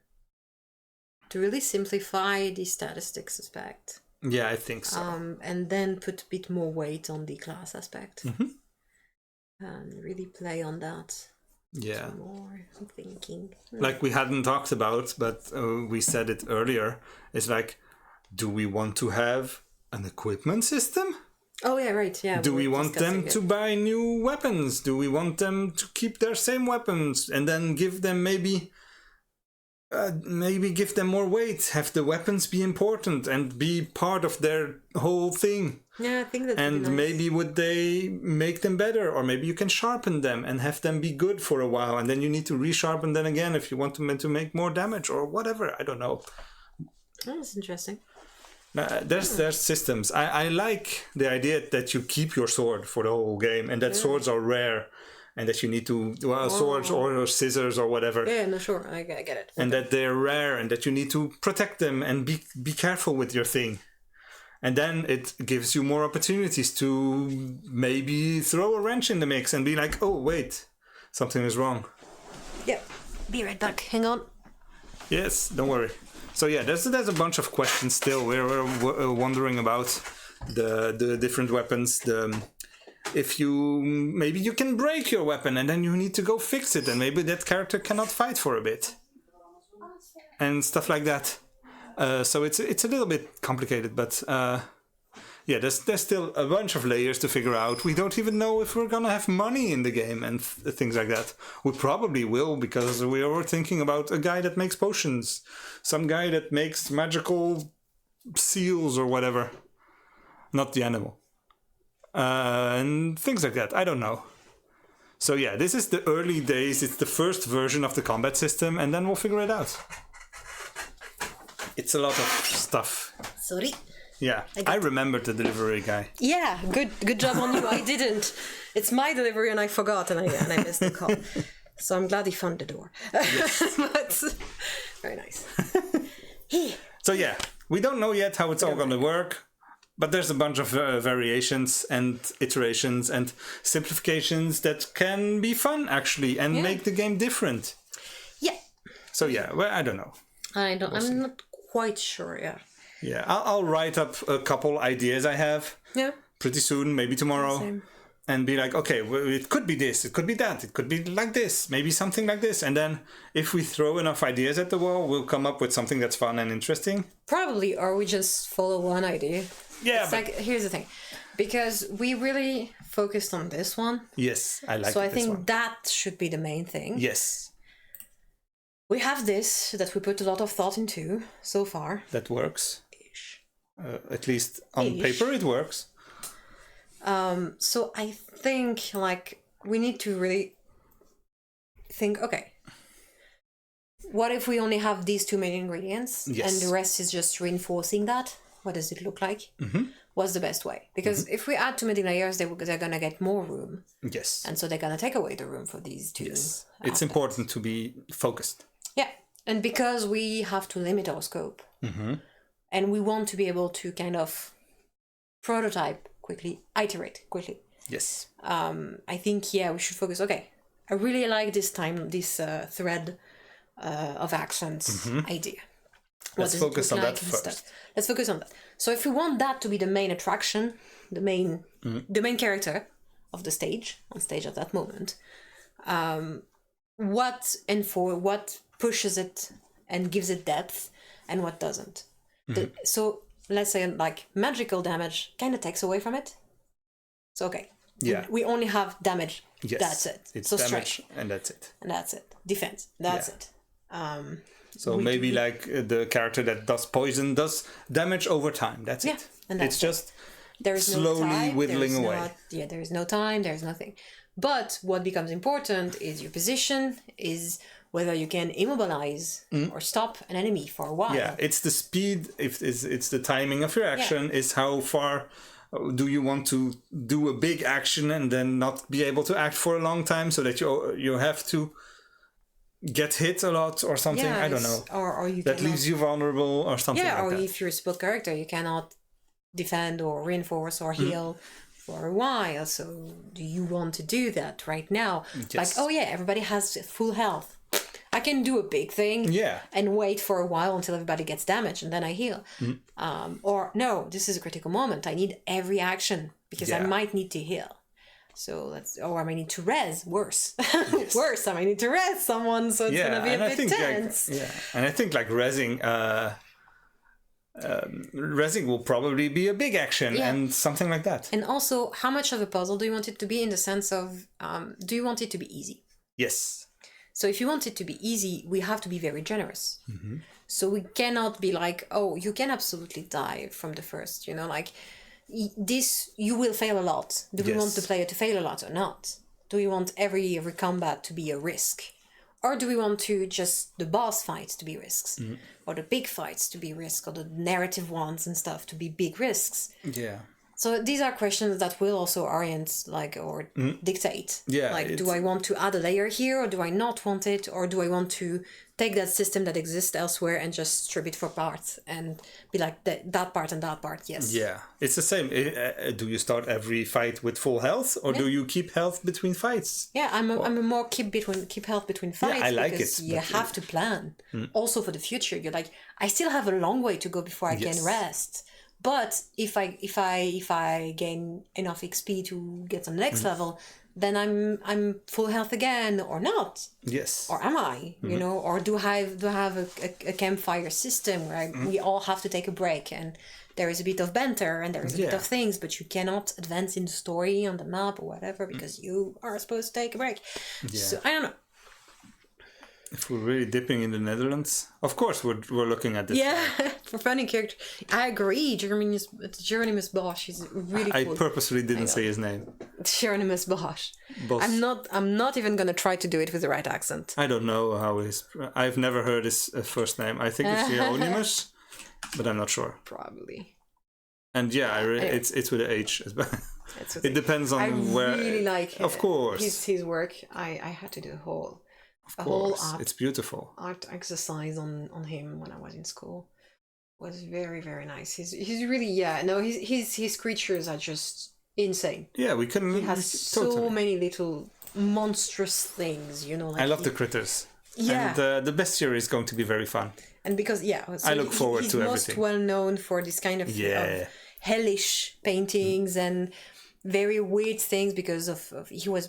really simplify the statistics aspect. Yeah, I think so. And then put a bit more weight on the class aspect. Mm-hmm. And really play on that. Yeah. Some more thinking. Like we hadn't talked about, but we said it earlier. It's like, do we want to have an equipment system? Oh, yeah, right. Yeah. Do we want them to buy new weapons? Do we want them to keep their same weapons and then give them maybe give them more weight, have the weapons be important and be part of their whole thing. Yeah, I think that's and nice. Maybe would they make them better, or maybe you can sharpen them and have them be good for a while, and then you need to resharpen them again if you want them to make more damage or whatever. I don't know. Oh, that's interesting. There's systems. I like the idea that you keep your sword for the whole game, and that swords are rare. And that you need to, swords or scissors or whatever. Yeah, no, sure, I get it. And that they're rare and that you need to protect them and be careful with your thing. And then it gives you more opportunities to maybe throw a wrench in the mix and be like, oh, wait, something is wrong. Yeah, be right back. Hang on. Yes, don't worry. So yeah, there's a bunch of questions still we're wondering about. the different weapons. If maybe you can break your weapon and then you need to go fix it, and maybe that character cannot fight for a bit, and stuff like that. So it's a little bit complicated, but yeah, there's still a bunch of layers to figure out. We don't even know if we're gonna have money in the game and things like that. We probably will, because we were thinking about a guy that makes potions, some guy that makes magical seals or whatever, not the animal, and things like that. I don't know. So yeah, this is the early days. It's the first version of the combat system, and then we'll figure it out. It's a lot of stuff. Sorry. Yeah, I remember the delivery guy. Yeah, good job on you. I didn't. It's my delivery and I forgot and I missed the call. So I'm glad he found the door. Yes. But very nice. So yeah, we don't know yet how it's all going to work, but there's a bunch of variations and iterations and simplifications that can be fun actually and make the game different. Yeah. So yeah, well, I don't know. I'm not quite sure. Yeah. Yeah, I'll write up a couple ideas I have. Yeah. Pretty soon, maybe tomorrow. Same. And be like, okay, well, it could be this, it could be that, it could be like this, maybe something like this. And then if we throw enough ideas at the wall, we'll come up with something that's fun and interesting. Probably, or we just follow one idea. Yeah. It's like, here's the thing. Because we really focused on this one. Yes, I like this So I think one. that should be the main thing. Yes. We have this that we put a lot of thought into so far. That works. At least on paper it works. So I think like we need to really think, okay, what if we only have these two main ingredients and the rest is just reinforcing that? What does it look like? Mm-hmm. What's the best way? Because if we add too many layers, they're going to get more room. Yes. And so they're going to take away the room for these two. Yes. It's important to be focused. Yeah. And because we have to limit our scope. Mm-hmm. And we want to be able to kind of prototype quickly, iterate quickly. Yes. I think, we should focus. Okay, I really like this thread of accents idea. Let's focus on that first. Let's focus on that. So if we want that to be the main attraction, the main character of the stage, on stage at that moment, what pushes it and gives it depth and what doesn't. So let's say like magical damage kind of takes away from it. So okay, we only have damage. Yes, that's it. It's so damage strength. and that's it. And that's it. Defense. That's it. So maybe like the character that does poison does damage over time. That's it. And that's just slowly whittling away. There is no time. There is nothing. But what becomes important is your position, is whether you can immobilize or stop an enemy for a while. Yeah, it's the speed, it's the timing of your action, is how far do you want to do a big action and then not be able to act for a long time so that you have to get hit a lot or something. I don't know. Or you that leaves you vulnerable or something like that. Yeah, or if you're a spell character, you cannot defend or reinforce or heal for a while. So do you want to do that right now? Yes. Like, oh yeah, everybody has full health. I can do a big thing and wait for a while until everybody gets damaged and then I heal. Or no, this is a critical moment. I need every action because I might need to heal. So or I might need to res, worse. Worse, I might need to res someone, so it's going to be a bit tense. And I think like resing will probably be a big action and something like that. And also, how much of a puzzle do you want it to be in the sense of, do you want it to be easy? Yes. So if you want it to be easy, we have to be very generous. So we cannot be like, oh, you can absolutely die from the first, like this, you will fail a lot. Do we want the player to fail a lot or not? Do we want every combat to be a risk? Or do we want to just the boss fights to be risks? Or the big fights to be risks? Or the narrative ones and stuff to be big risks? Yeah. So these are questions that will also orient, or dictate. Yeah. Do I want to add a layer here, or do I not want it, or do I want to take that system that exists elsewhere and just strip it for parts and be like that part and that part? Yes. Yeah, it's the same. Do you start every fight with full health, or do you keep health between fights? Yeah, I'm a more keep health between fights. Yeah, I like because it. You have to plan. Also for the future, you're like, I still have a long way to go before I can rest. But if I gain enough XP to get on the next level, then I'm full health again, or not. Yes. Or am I? You know, or do I have a campfire system where we all have to take a break, and there is a bit of banter and there is a bit of things, but you cannot advance in the story on the map or whatever because you are supposed to take a break. Yeah. So I don't know. If we're really dipping in the Netherlands, of course we're looking at this. Yeah, for funny character. I agree. Jeronimus Bosch is really cool. I purposely didn't say his name. Jeronimus Bosch. I'm not even gonna try to do it with the right accent. I don't know how I've never heard his first name. I think it's Jeronimus, but I'm not sure. Probably. And it's with an H as well. It depends on where. I really like. Of course. His work. I had to do a whole art, it's beautiful. Art exercise on him when I was in school. It was very, very nice. He's really his creatures are just insane. Yeah, we can. He has so many little monstrous things, you know. Like I love the critters. Yeah, and the bestiary is going to be very fun. And because so I look forward to everything. He's most well known for this kind of hellish paintings and very weird things because of he was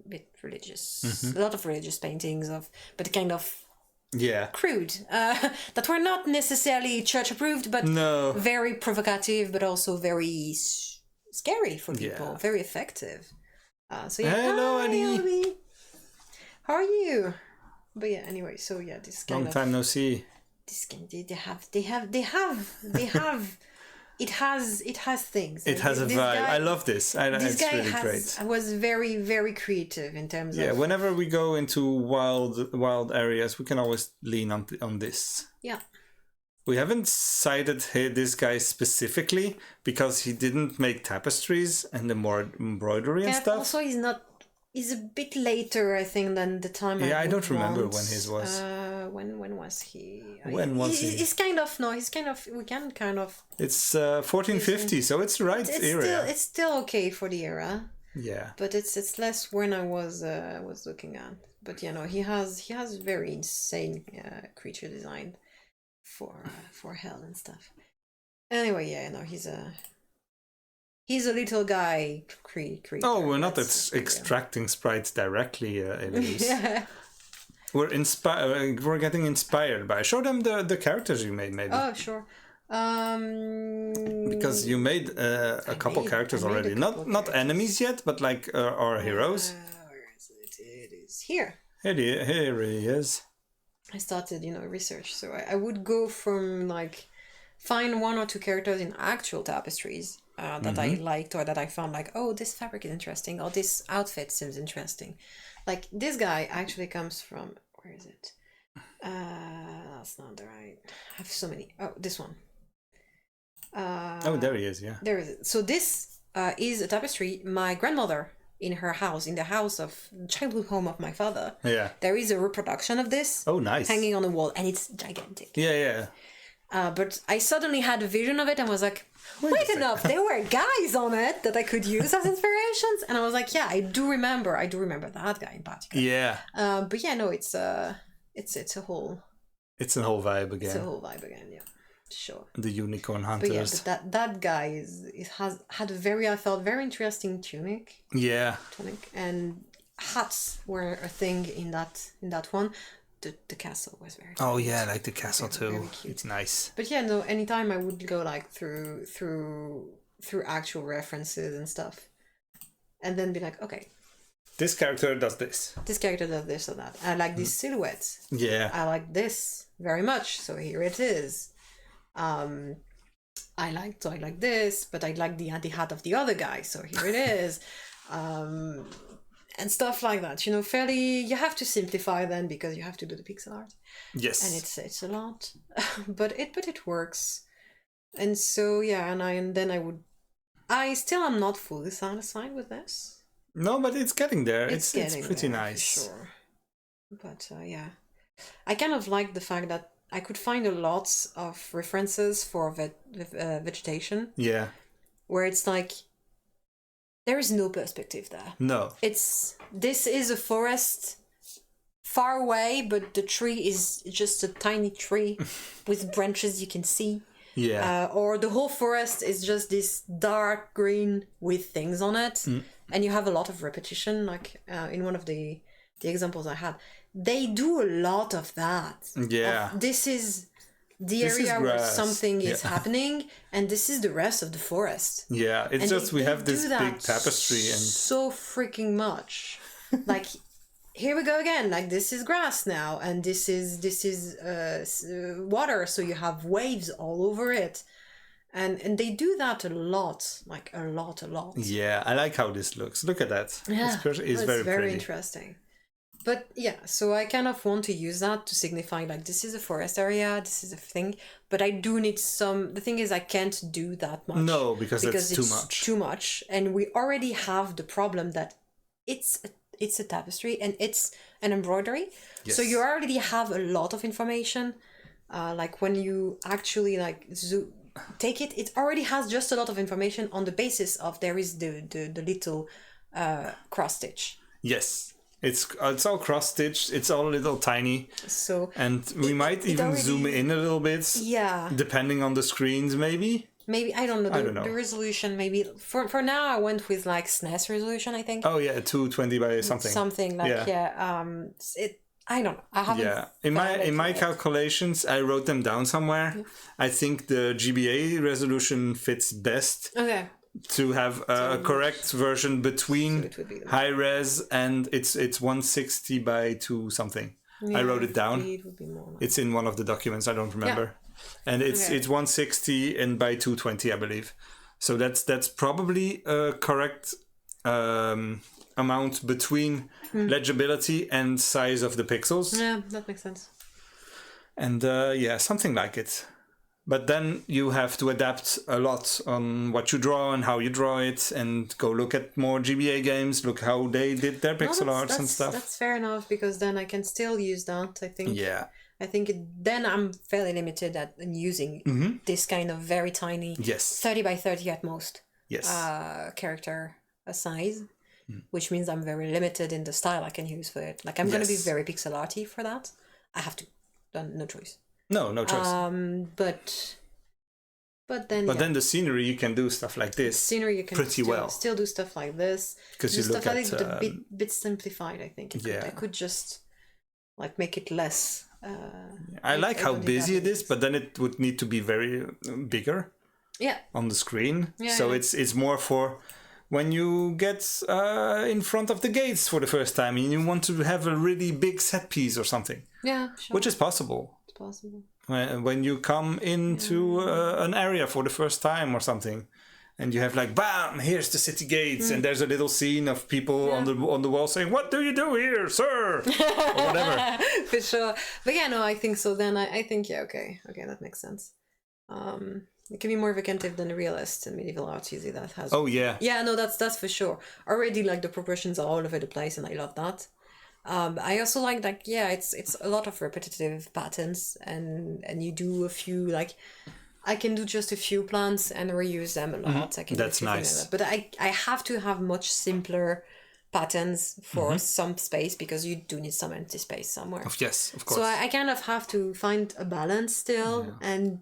a bit religious, a lot of religious paintings but kind of crude, that were not necessarily church approved, but very provocative, but also very scary for people, very effective. Hello, Annie. How are you? But anyway, so this kind long time no see. This game, they have. It has things. It has a vibe. I love this. It's really great. I was very, very creative in terms of... Yeah, whenever we go into wild areas, we can always lean on this. Yeah. We haven't cited this guy specifically because he didn't make tapestries and the more embroidery and stuff. Also, he's a bit later, I think, than the time I don't remember when his was. When was he? He's kind of, we can kind of... It's 1450, so it's the right era. It's still okay for the era. Yeah. But it's less when I was looking at. But he has very insane creature design for hell and stuff. Anyway, he's a little guy creature. Oh, we're not extracting sprites directly, Elise. Yeah. We're getting inspired by. Show them the characters you made, maybe. Oh, sure. Because you made a couple characters already. Not enemies yet, but like our heroes. Where is it? It is here. Here he is. I started, research. So I would go from find one or two characters in actual tapestries that I liked, or that I found this fabric is interesting, or this outfit seems interesting. Like this guy actually comes from, where is it? That's not the right. I have so many. Oh, this one. There he is. Yeah. There is it. So this is a tapestry my grandmother in her house, in the house of childhood home of my father. Yeah. There is a reproduction of this. Oh, nice. Hanging on the wall, and it's gigantic. Yeah. But I suddenly had a vision of it and was like, wait enough, there were guys on it that I could use as inspirations. And I was like, yeah, I do remember that guy in particular. Yeah. But it's a whole... It's a whole vibe again. It's a whole vibe again, yeah. Sure. The unicorn hunters. But that guy had a very interesting tunic. Yeah. And hats were a thing in that one. The castle was very cute. Oh yeah, I like the castle too. It's nice. But anytime I would go through actual references and stuff, and then be like, okay, this character does this. This character does this or that. I like these silhouettes. Yeah. I like this very much. So here it is. I like this, but I like the hat of the other guy. So here it is. And stuff like that, fairly. You have to simplify then because you have to do the pixel art. Yes, and it's a lot, but it works. And so and then I still am not fully satisfied with this. No, but it's getting there. It's pretty nice. Sure, but I kind of like the fact that I could find a lot of references for vegetation. Yeah, where it's like. There is no perspective there. No. This is a forest far away, but the tree is just a tiny tree with branches you can see. Yeah. Or the whole forest is just this dark green with things on it, and you have a lot of repetition. Like in one of the examples I had, they do a lot of that. Yeah. This is the This is area where grass. something is happening, and this is the rest of the forest. Yeah, it's And just we have this do that big tapestry and so freaking much. Like, here we go again. Like, this is grass now, and this is water, so you have waves all over it, and they do that a lot, like a lot. yeah, I like how this looks. Look at that. Yeah, It's very pretty. interesting. But yeah, so I kind of want to use that to signify like this is a forest area, this is a thing. But I do need some. The thing is, I can't do that much. No, because it's too much. Too much, and we already have the problem that it's a tapestry and it's an embroidery. Yes. So you already have a lot of information. Like when you actually like take it, it already has just a lot of information on the basis of there is the little cross stitch. Yes. It's all cross-stitched. It's all a little tiny. So and we might even already, zoom in a little bit. Yeah. Depending on the screens, maybe. Maybe I don't know. I don't know. The resolution maybe for now I went with like SNES resolution. I think. Oh yeah, 220 by something. Something like it. I don't know. I haven't. Yeah, in my calculations, I wrote them down somewhere. Yeah. I think the GBA resolution fits best. Okay. To have a correct version between high res and it's 160 by 2 something. Yeah, I wrote it down. It would be more like... It's in one of the documents. I don't remember. Yeah. And it's 160 and by 220, I believe. So that's probably a correct amount between legibility and size of the pixels. Yeah, that makes sense. And something like it. But then you have to adapt a lot on what you draw and how you draw it, and go look at more GBA games, look how they did their pixel arts and stuff. That's fair enough, because then I can still use that, I think. Yeah. I think then I'm fairly limited in using this kind of very tiny 30 by 30 at most character size, which means I'm very limited in the style I can use for it. Like, I'm going to be very pixel arty for that. I have to. No choice. No choice. But then the scenery, you can do stuff like this. Scenery, you can still do stuff like this. Because you look at a bit simplified. I think I could just like make it less. I like how busy it is, but then it would need to be very bigger. Yeah. On the screen, so it's more for when you get in front of the gates for the first time and you want to have a really big set piece or something. Yeah, sure. Which is possible. It's possible. When you come into an area for the first time or something, and you have like, bam, here's the city gates, and there's a little scene of people on the wall saying, "What do you do here, sir?" or whatever. For sure. But yeah, no, I think so. Then I think okay, that makes sense. It can be more evocative than the realist and medieval art usually that has. Oh yeah. Yeah, no, that's for sure. Already, like, the proportions are all over the place, and I love that. I also like that. Yeah, it's a lot of repetitive patterns, and you do a few, like, I can do just a few plants and reuse them a lot. I can. That's nice. Like that. But I have to have much simpler patterns for some space, because you do need some empty space somewhere. Yes, of course. So I kind of have to find a balance still, and.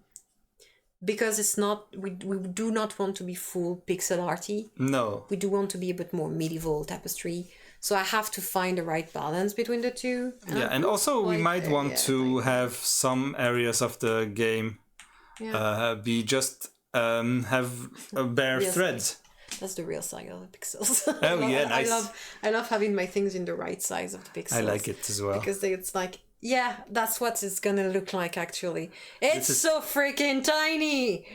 Because it's not, we do not want to be full pixel arty. No. We do want to be a bit more medieval tapestry. So I have to find the right balance between the two. And also we might want to have some areas of the game be just have bare threads. That's the real size of the pixels. Oh yeah, nice. I love having my things in the right size of the pixels. I like it as well. Because it's like, yeah, that's what it's gonna look like actually. It's so freaking tiny.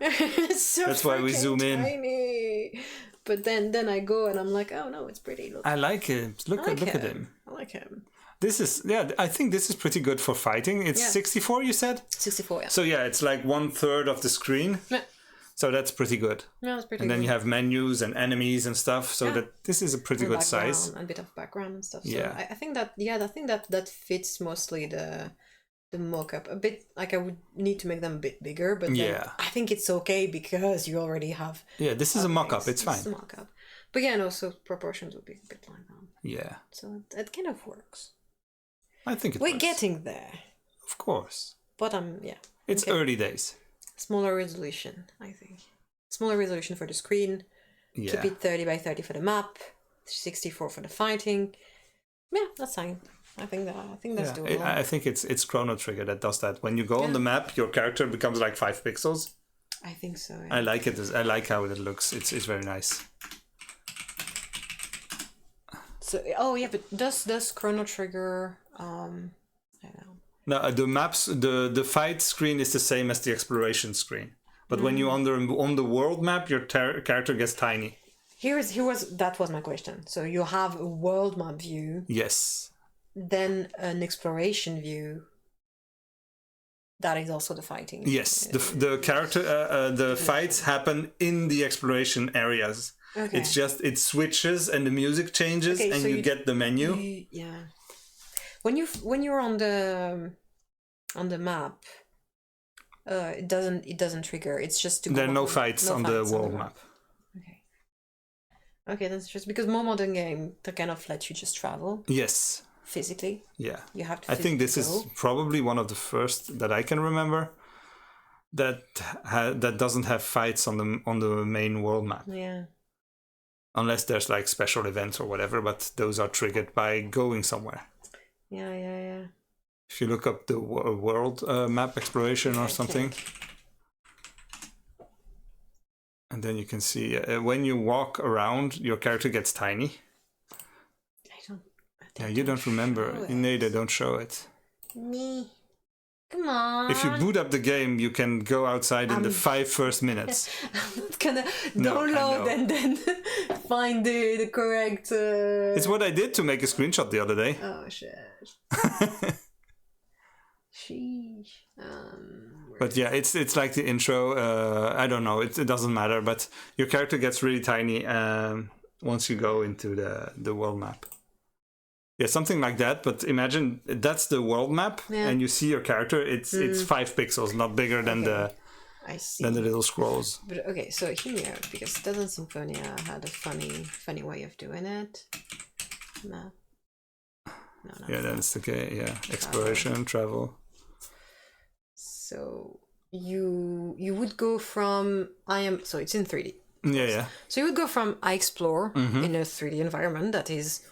That's why we zoom tiny. In. But then I go and I'm like, oh no, it's pretty. Look. I like it. Look at him. I like him. This is I think this is pretty good for fighting. It's 64, you said? 64, yeah. So yeah, it's like 1/3 of the screen. Yeah. So that's pretty good. Yeah, it's pretty good. And then you have menus and enemies and stuff. So that this is a pretty good size. And a bit of background and stuff. So yeah. I think that fits mostly the mock-up. A bit, like, I would need to make them a bit bigger, but then I think it's okay because you already have. Yeah, this is a mock-up. It's fine. It's a mock-up. But yeah, no, so proportions would be a bit like that. Yeah. So it kind of works. I think We're getting there. Of course. But It's early days. Smaller resolution, I think. Smaller resolution for the screen. Yeah. Keep it 30 by 30 for the map. 64 for the fighting. Yeah, that's fine. I think that's doable. I think it's Chrono Trigger that does that. When you go on the map, your character becomes like 5 pixels. I think so. Yeah. I like it. I like how it looks. It's very nice. So but does Chrono Trigger? I don't know. No, the maps, the fight screen is the same as the exploration screen, but when you're on the world map, your character gets tiny. That was my question. So you have a world map view. Yes. Then an exploration view. That is also the fighting. Yes, the character the fights happen in the exploration areas. Okay. It's just it switches and the music changes and so you get the menu. When you're on the map, it doesn't trigger. It's just to. There are no fights on the world map. Okay. Okay, that's just because more modern game they kind of let you just travel. Yes. Physically. Yeah. You have to. I think this is probably one of the first that I can remember that doesn't have fights on the main world map. Yeah. Unless there's like special events or whatever, but those are triggered by going somewhere. Yeah. If you look up the world map exploration or something, and then you can see when you walk around, your character gets tiny. You don't remember. They don't show it. Me. Come on. If you boot up the game, you can go outside in the 5 first minutes. I'm not gonna download and then find the correct... It's what I did to make a screenshot the other day. Oh, shit. Sheesh. But yeah, it's like the intro. I don't know. It doesn't matter. But your character gets really tiny once you go into the world map. Yeah, something like that. But imagine that's the world map, and you see your character. It's 5 pixels, not bigger than the little scrolls. But okay, so here, because Doesn't Symphonia had a funny way of doing it. No. Yeah, that's okay. Yeah, exploration, travel. So you would go from so it's in 3D. Yeah. So you would go from I explore in a 3D environment that is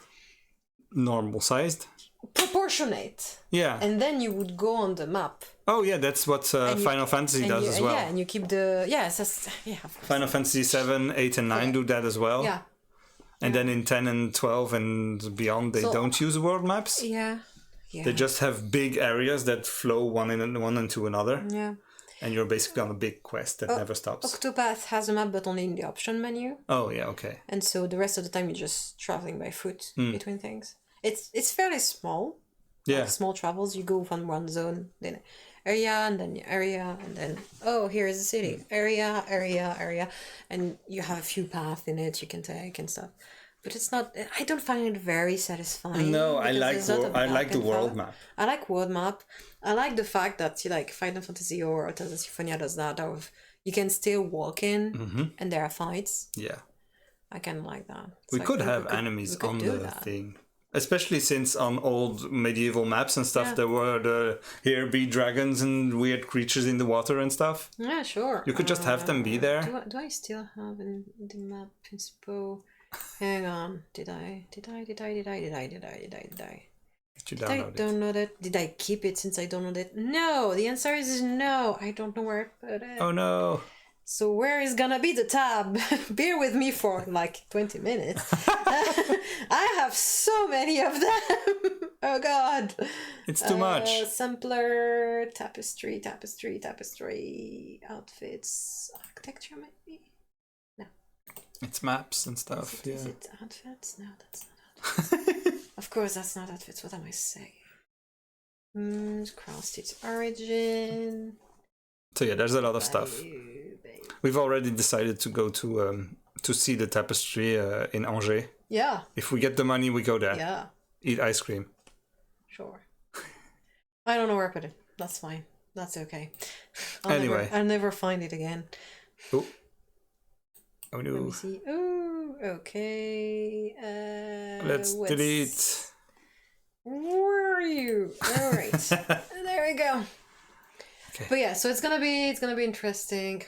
normal sized, proportionate. Yeah. And then you would go on the map. Oh yeah, that's what Final Fantasy does as well. Yeah, and you keep of course. Final Fantasy 7, 8, and 9 do that as well. Yeah. And then in 10 and 12 and beyond, they don't use world maps. Yeah. They just have big areas that flow one into another. Yeah. And you're basically on a big quest that never stops. Octopath has a map, but only in the option menu. Oh, yeah, okay. And so the rest of the time you're just traveling by foot between things. It's fairly small. Yeah. Like small travels. You go from one zone, then area, and then area, and then, here is the city. Area. And you have a few paths in it you can take and stuff. But it's not... I don't find it very satisfying. No, I like the world map. I like world map. I like the fact that Final Fantasy or Doesn't Symphonia does that. You can still walk in and there are fights. Yeah. I kind of like that. We could have enemies on the thing. Especially since on old medieval maps and stuff, there were here be dragons and weird creatures in the water and stuff. Yeah, sure. You could just have them be there. Do I still have in the map inspo? Hang on. Did I download it? Did I keep it since I downloaded it? No. The answer is no. I don't know where I put it. Oh no. So where is gonna be the tab? Bear with me for 20 minutes. I have so many of them. Oh god. It's too much. Sampler, tapestry, outfits, architecture maybe? No. It's maps and stuff. Is it outfits? No, that's not outfits. Of course that's not outfits. What am I saying? Cross-stitch origin. So yeah, there's a lot of stuff. We've already decided to go to see the tapestry in Angers. Yeah. If we get the money, we go there. Yeah. Eat ice cream. Sure. I don't know where I put it. That's fine. That's okay. I'll never find it again. Oh no. Let me see. Oh, okay. Let's delete. Where are you? All right. There we go. Okay. But yeah, so it's gonna be interesting.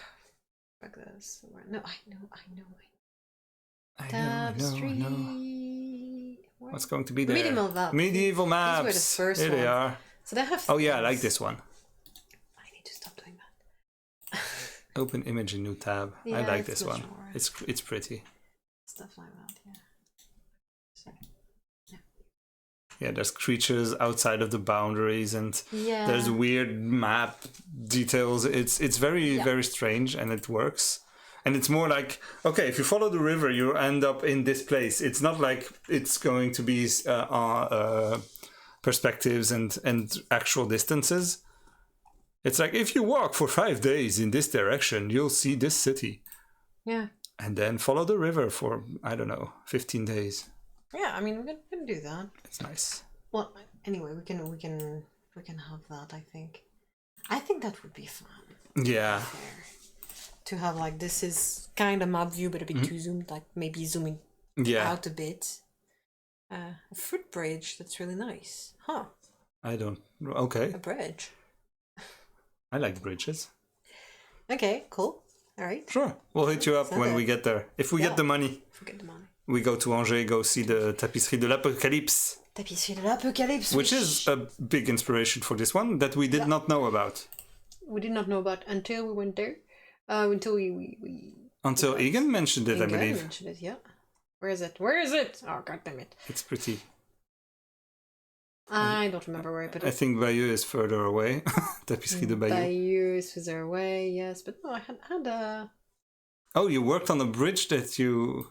Like this. No, I know. Tapestry. What's going to be there? Medieval maps. These were the first Here they are. So they have. Oh yeah, I like this one. I need to stop doing that. Open image in new tab. Yeah, I like this one. More. It's pretty. Stuff like that. Yeah. Sorry. Yeah, there's creatures outside of the boundaries, and there's weird map details. It's very strange, and it works. And it's more like, okay, if you follow the river, you end up in this place. It's not like it's going to be perspectives and actual distances. It's like, if you walk for 5 days in this direction, you'll see this city. Yeah. And then follow the river for, I don't know, 15 days. Yeah, I mean, we can do that. It's nice. Well, anyway, we can have that. I think that would be fun. Yeah. To have like, this is kind of map view, but a bit too zoomed. Like maybe zooming out a bit. A footbridge. That's really nice, huh? I don't. Okay. A bridge. I like bridges. Okay. Cool. All right. Sure. We'll hit you up when we get there. If we get the money. If we get the money. We go to Angers, go see the Tapisserie de l'Apocalypse. Tapisserie de l'Apocalypse. Which is a big inspiration for this one that we did not know about. We did not know about until we went there. Until Until Egan mentioned it, I believe. Egan mentioned it, yeah. Where is it? Oh, god damn it. It's pretty. I don't remember where I put it. I think Bayeux is further away. Tapisserie de Bayeux. Bayeux is further away, yes. But no, I had a... Oh, you worked on a bridge that you...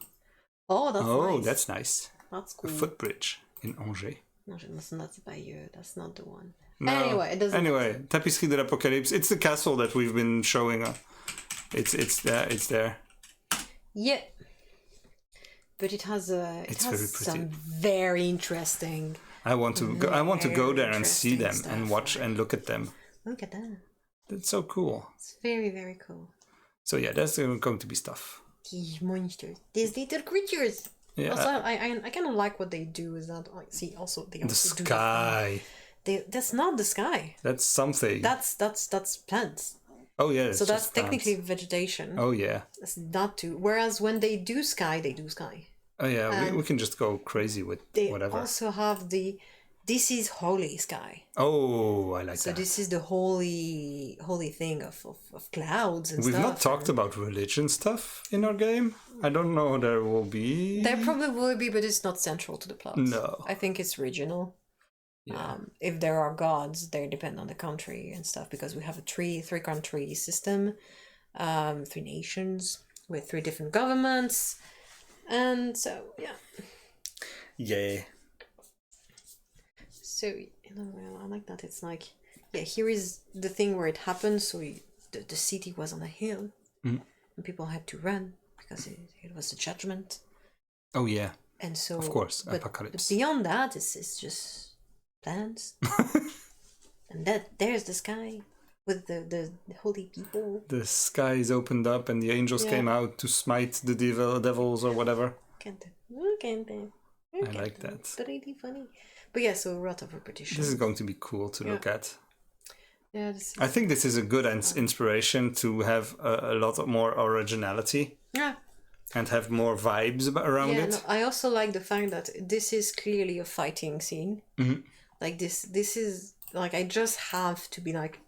Oh, that's nice. Oh, that's nice. That's cool. A footbridge in Angers. No, that's Bayeux. That's not the one. No. Anyway, it doesn't... Anyway, Tapisserie de l'Apocalypse. It's the castle that we've been showing. It's there. Yeah. But it has some very interesting... I want to go there and see them and watch and look at them. Look at that. That's so cool. It's very, very cool. So yeah, there's going to be stuff. These monsters. These little creatures. Yeah. Also, I kind of like what they do is that, like, see, also they also the sky. That's not the sky. That's something. That's plants. Oh yeah. So that's technically vegetation. Oh yeah. That's not to. Whereas when they do sky, they do sky. Oh yeah, we can just go crazy with whatever. They also have this is holy sky. Oh, I like that. So this is the holy thing of clouds and We've stuff. not talked about religion stuff in our game. I don't know, there will be. There probably will be, but it's not central to the plot. No. I think it's regional. Yeah. If there are gods, they depend on the country and stuff, because we have a three-country system, 3 nations with 3 different governments. And so, yeah. Yeah. So, I like that. It's like, here is the thing where it happened. So the city was on a hill, and people had to run because it was the judgment. Oh, yeah. And so, of course, apocalypse. But beyond that, it's just plants. And there's the sky with the holy people. The skies opened up and the angels came out to smite the devils or whatever. I like that. Pretty funny. But yeah, so a lot of repetition. This is going to be cool to look at. Yeah, I think this is a good inspiration to have a lot more originality. Yeah. And have more vibes around it. No, I also like the fact that this is clearly a fighting scene. Mm-hmm. Like this is like, I just have to be like,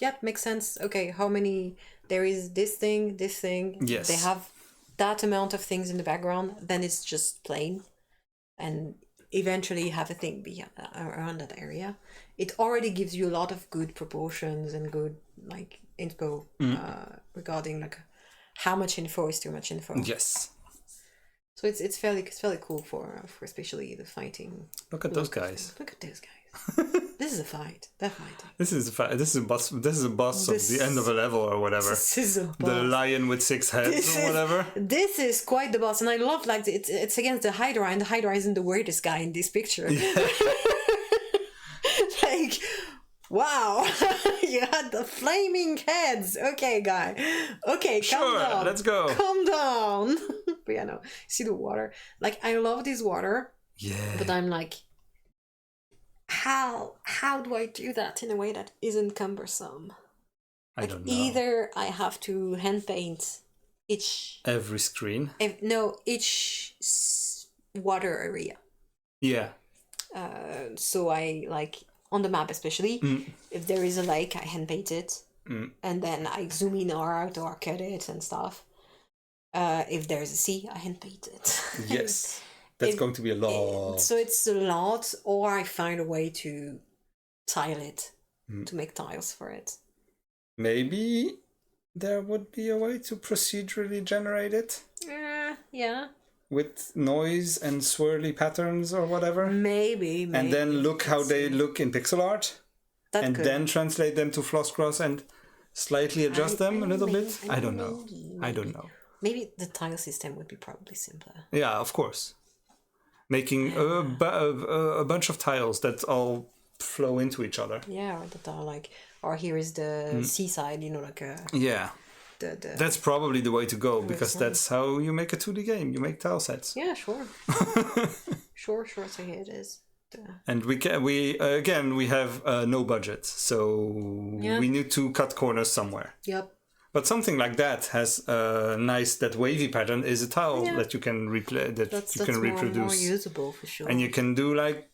yep, makes sense. Okay, how many? There is this thing. Yes. They have that amount of things in the background. Then it's just plain, and eventually have a thing around that area. It already gives you a lot of good proportions and good like info regarding like how much info is too much info. Yes. So it's fairly cool for especially the fighting. Look at those guys. Look at those guys. This is a fight. They're fighting. This is a fight. This is a boss. This is a boss of the end of a level or whatever. This is a boss. The lion with 6 heads or whatever. This is quite the boss, and I love like it's against the Hydra, and the Hydra isn't the weirdest guy in this picture. Yeah. Like, wow, you had the flaming heads. Okay, guy. Okay, calm down. Let's go. Calm down. But yeah, no. See the water. Like, I love this water. Yeah. But I'm like, how do I do that in a way that isn't cumbersome? I don't know. Either I have to hand paint every screen. Each water area. Yeah. So I like on the map especially. If there is a lake, I hand paint it, and then I zoom in or out or cut it and stuff. If there's a sea, I hand paint it. Yes, that's going to be a lot. So it's a lot, or I find a way to tile it, to make tiles for it. Maybe there would be a way to procedurally generate it. Yeah. With noise and swirly patterns or whatever. Maybe. And then look how they look in pixel art. And then translate them to Flosscross and slightly adjust them a little bit. I don't know. I don't know. Maybe the tile system would be probably simpler. Yeah, of course. Making a bunch of tiles that all flow into each other. Yeah, or that are like, or here is the seaside, like a... Yeah. That's probably the way to go, because that's how you make a 2D game. You make tile sets. Yeah, sure. sure. So here it is. And we have no budget, so we need to cut corners somewhere. Yep. But something like that has that wavy pattern is a tile that you can replay, that you can reproduce. More usable for sure. And you can do like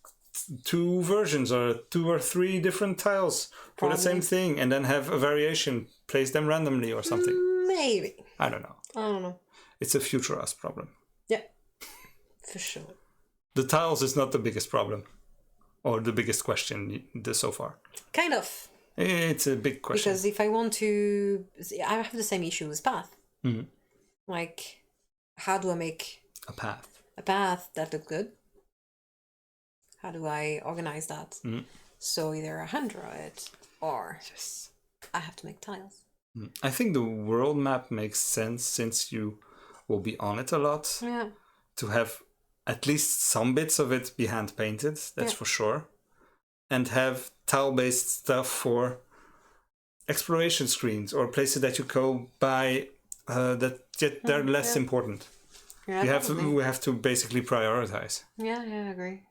2 versions or 2 or 3 different tiles for the same thing, and then have a variation, place them randomly or something. Maybe. I don't know. It's a future us problem. Yeah, for sure. The tiles is not the biggest problem, or the biggest question so far. Kind of. It's a big question. Because if I want to... I have the same issue with path. Mm-hmm. Like, how do I make... A path that looks good? How do I organize that? Mm-hmm. So either I hand draw it, or I have to make tiles. I think the world map makes sense, since you will be on it a lot. Yeah. To have at least some bits of it be hand painted, that's for sure. And have tile-based stuff for exploration screens or places that you go by they're less important. Yeah, we have to basically prioritize. Yeah, I agree.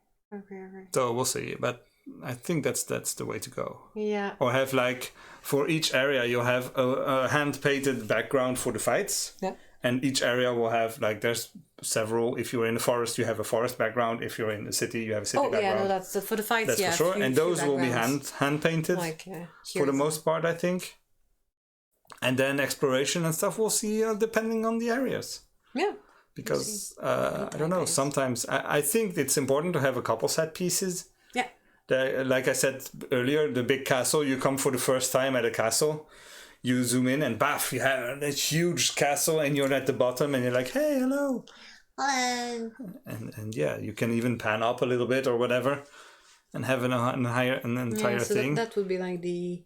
So we'll see, but I think that's the way to go. Yeah. Or have like for each area you'll have a hand-painted background for the fights. Yeah. And each area will have like there's several. If you're in the forest, you have a forest background. If you're in the city, you have a city background. Oh yeah, no, that's for the fights. That's for sure. And those will be hand painted for the most part, I think. And then exploration and stuff we'll see depending on the areas. Yeah. Because I don't know. Sometimes I think it's important to have a couple set pieces. Yeah. Like I said earlier, the big castle. You come for the first time at a castle. You zoom in and baff, you have this huge castle and you're at the bottom and you're like, hey, hello. Hello. And yeah, you can even pan up a little bit or whatever and have an entire thing. That would be like the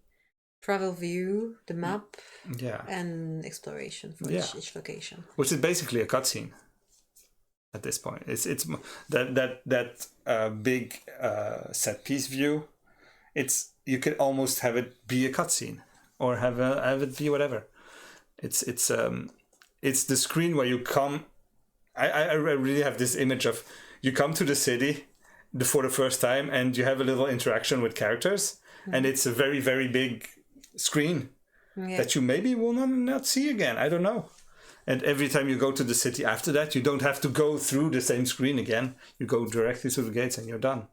travel view, the map, yeah, and exploration for each location. Which is basically a cutscene at this point. It's that big set piece view. You could almost have it be a cutscene. Or have it be whatever. It's the screen where you come. I really have this image of you come to the city for the first time and you have a little interaction with characters, and it's a very, very big screen that you maybe will not see again. I don't know. And every time you go to the city after that, you don't have to go through the same screen again. You go directly to the gates and you're done,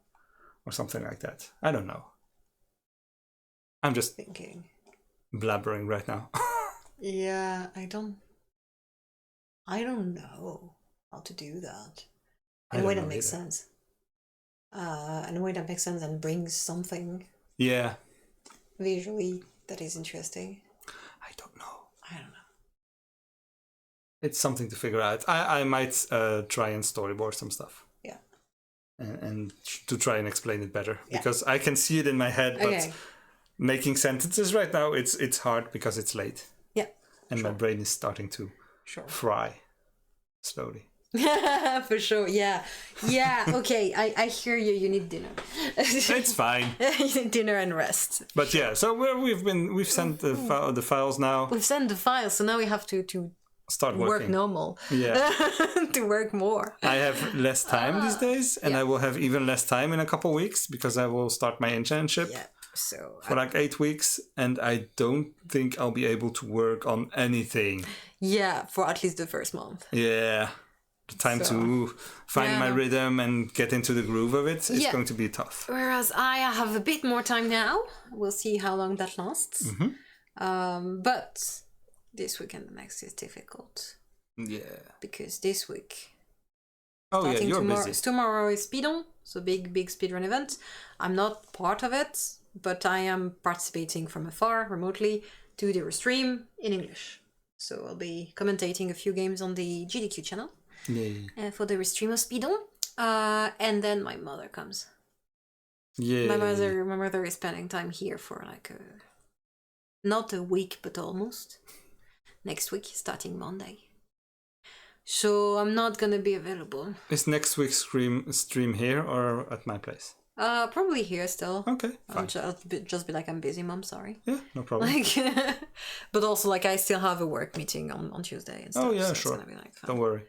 or something like that. I don't know. I'm just thinking. Blabbering right now. Yeah, I don't know how to do that in a way that makes sense. In a way that makes sense and brings something. Yeah. Visually, that is interesting. I don't know. It's something to figure out. I might try and storyboard some stuff. Yeah. And to try and explain it better, because I can see it in my head, but. Making sentences right now, it's hard because it's late. Yeah. And my brain is starting to fry slowly. For sure, yeah. Yeah, okay, I hear you. You need dinner. It's fine. You need dinner and rest. But yeah, so we've sent the files now. We've sent the files, so now we have to start working. Work normal. Yeah. To work more. I have less time these days, and I will have even less time in a couple weeks because I will start my internship. Yeah. So for like 8 weeks, and I don't think I'll be able to work on anything. Yeah, for at least the first month. Yeah. The time to find my rhythm and get into the groove of it is going to be tough. Whereas I have a bit more time now. We'll see how long that lasts. But this week and the next is difficult. Yeah. Because this week... you're busy. Tomorrow is Speedon, so big speedrun event. I'm not part of it, but I am participating from afar, remotely, to the stream in English. So I'll be commentating a few games on the GDQ channel for the restream of Speedon. And then my mother comes. Yeah. My mother is spending time here for like not a week, but almost. Next week, starting Monday. So I'm not gonna be available. Is next week's stream here or at my place? Probably here still. Okay, fine. I'll just be like, I'm busy, Mom, sorry. Yeah, no problem. Like, but also like I still have a work meeting on Tuesday and stuff. Oh yeah, so sure. It's gonna be like fun. Don't worry.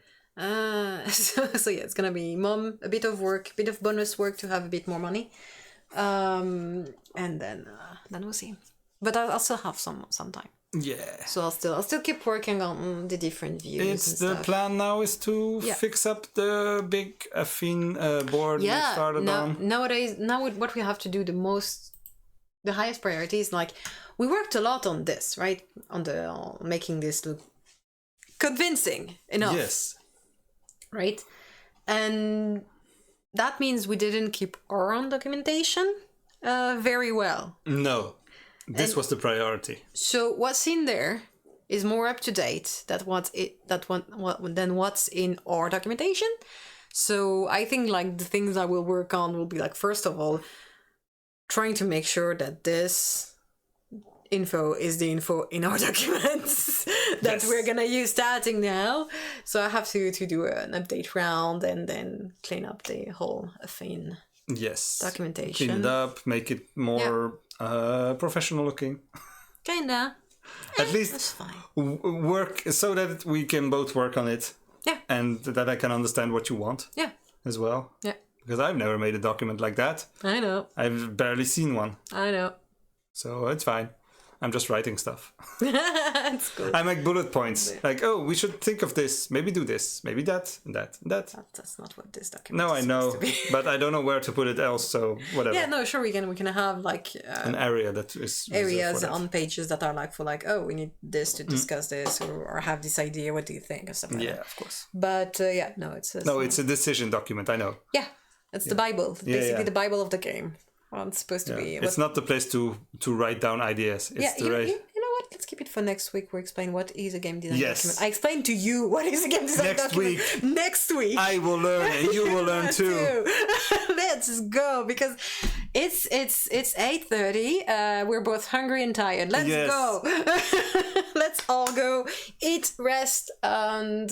So yeah, it's gonna be Mom, a bit of work, a bit of bonus work to have a bit more money, and then we'll see. But I'll still have some time. Yeah. So I'll still keep working on the different views. It's the plan now is to fix up the big Affine board we started on. Nowadays, what we have to do the highest priority is like, we worked a lot on this, right? On making this look convincing enough. Yes. Right? And that means we didn't keep our own documentation very well. No. This was the priority. So what's in there is more up to date than what's in our documentation. So I think like the things I will work on will be like, first of all, trying to make sure that this info is the info in our documents that we're gonna use starting now. So I have to do an update round and then clean up the whole Affine documentation. Clean it up, make it more professional looking. Kinda. At least that's fine. Work so that we can both work on it. Yeah. And that I can understand what you want. Yeah. As well. Yeah. Because I've never made a document like that. I know. I've barely seen one. I know. So it's fine. I'm just writing stuff. That's cool. I make bullet points. Like, oh, we should think of this. Maybe do this. Maybe that. And that. And that. That's not what this document is. No, I know. But I don't know where to put it else, so whatever. Yeah, no, sure, we can have like... an area that is... areas on pages that are like for like, oh, we need this to discuss this or have this idea. What do you think? Or stuff like that. Yeah, of course. But it's a decision document, I know. Yeah, it's the Bible. Basically the Bible of the game. Well, it's supposed to be. It's not the place to write down ideas. It's you know what? Let's keep it for next week. We explain what is a game design document. I explained to you what is a game design document. Next week. I will learn and you will learn too. Let's go, because it's 8:30. We're both hungry and tired. Let's go. Let's all go eat, rest, and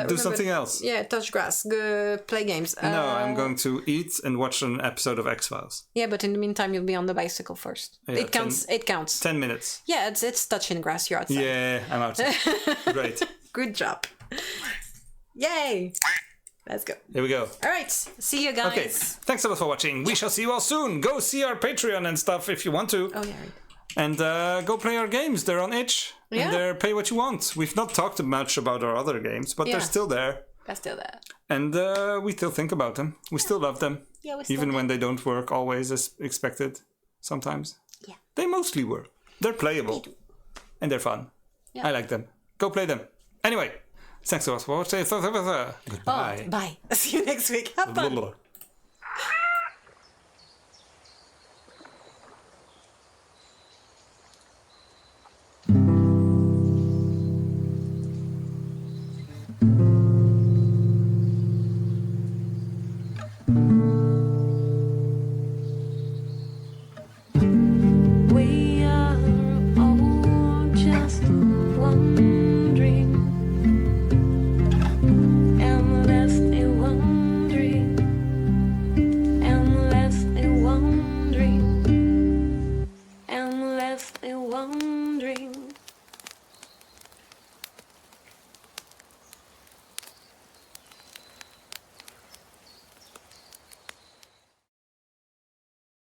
do something else. Yeah, touch grass, go play games. No, I'm going to eat and watch an episode of X-Files. Yeah, but in the meantime, you'll be on the bicycle first. Yeah, it counts. It counts. 10 minutes. Yeah, it's touching grass. You're outside. Yeah, I'm outside. Great. Good job. Yay. Let's go. Here we go. All right. See you guys. Okay. Thanks a lot for watching. We shall see you all soon. Go see our Patreon and stuff if you want to. Oh, yeah. Right. And go play our games. They're on itch. Yeah. And they're pay what you want. We've not talked much about our other games, but they're still there. They're still there. And we still think about them. We still love them. Yeah, we still even when they don't work always as expected sometimes. Yeah. They mostly work. They're playable. And they're fun. Yeah. I like them. Go play them. Anyway, thanks a lot for watching. Goodbye. Bye. See you next week. Have fun. One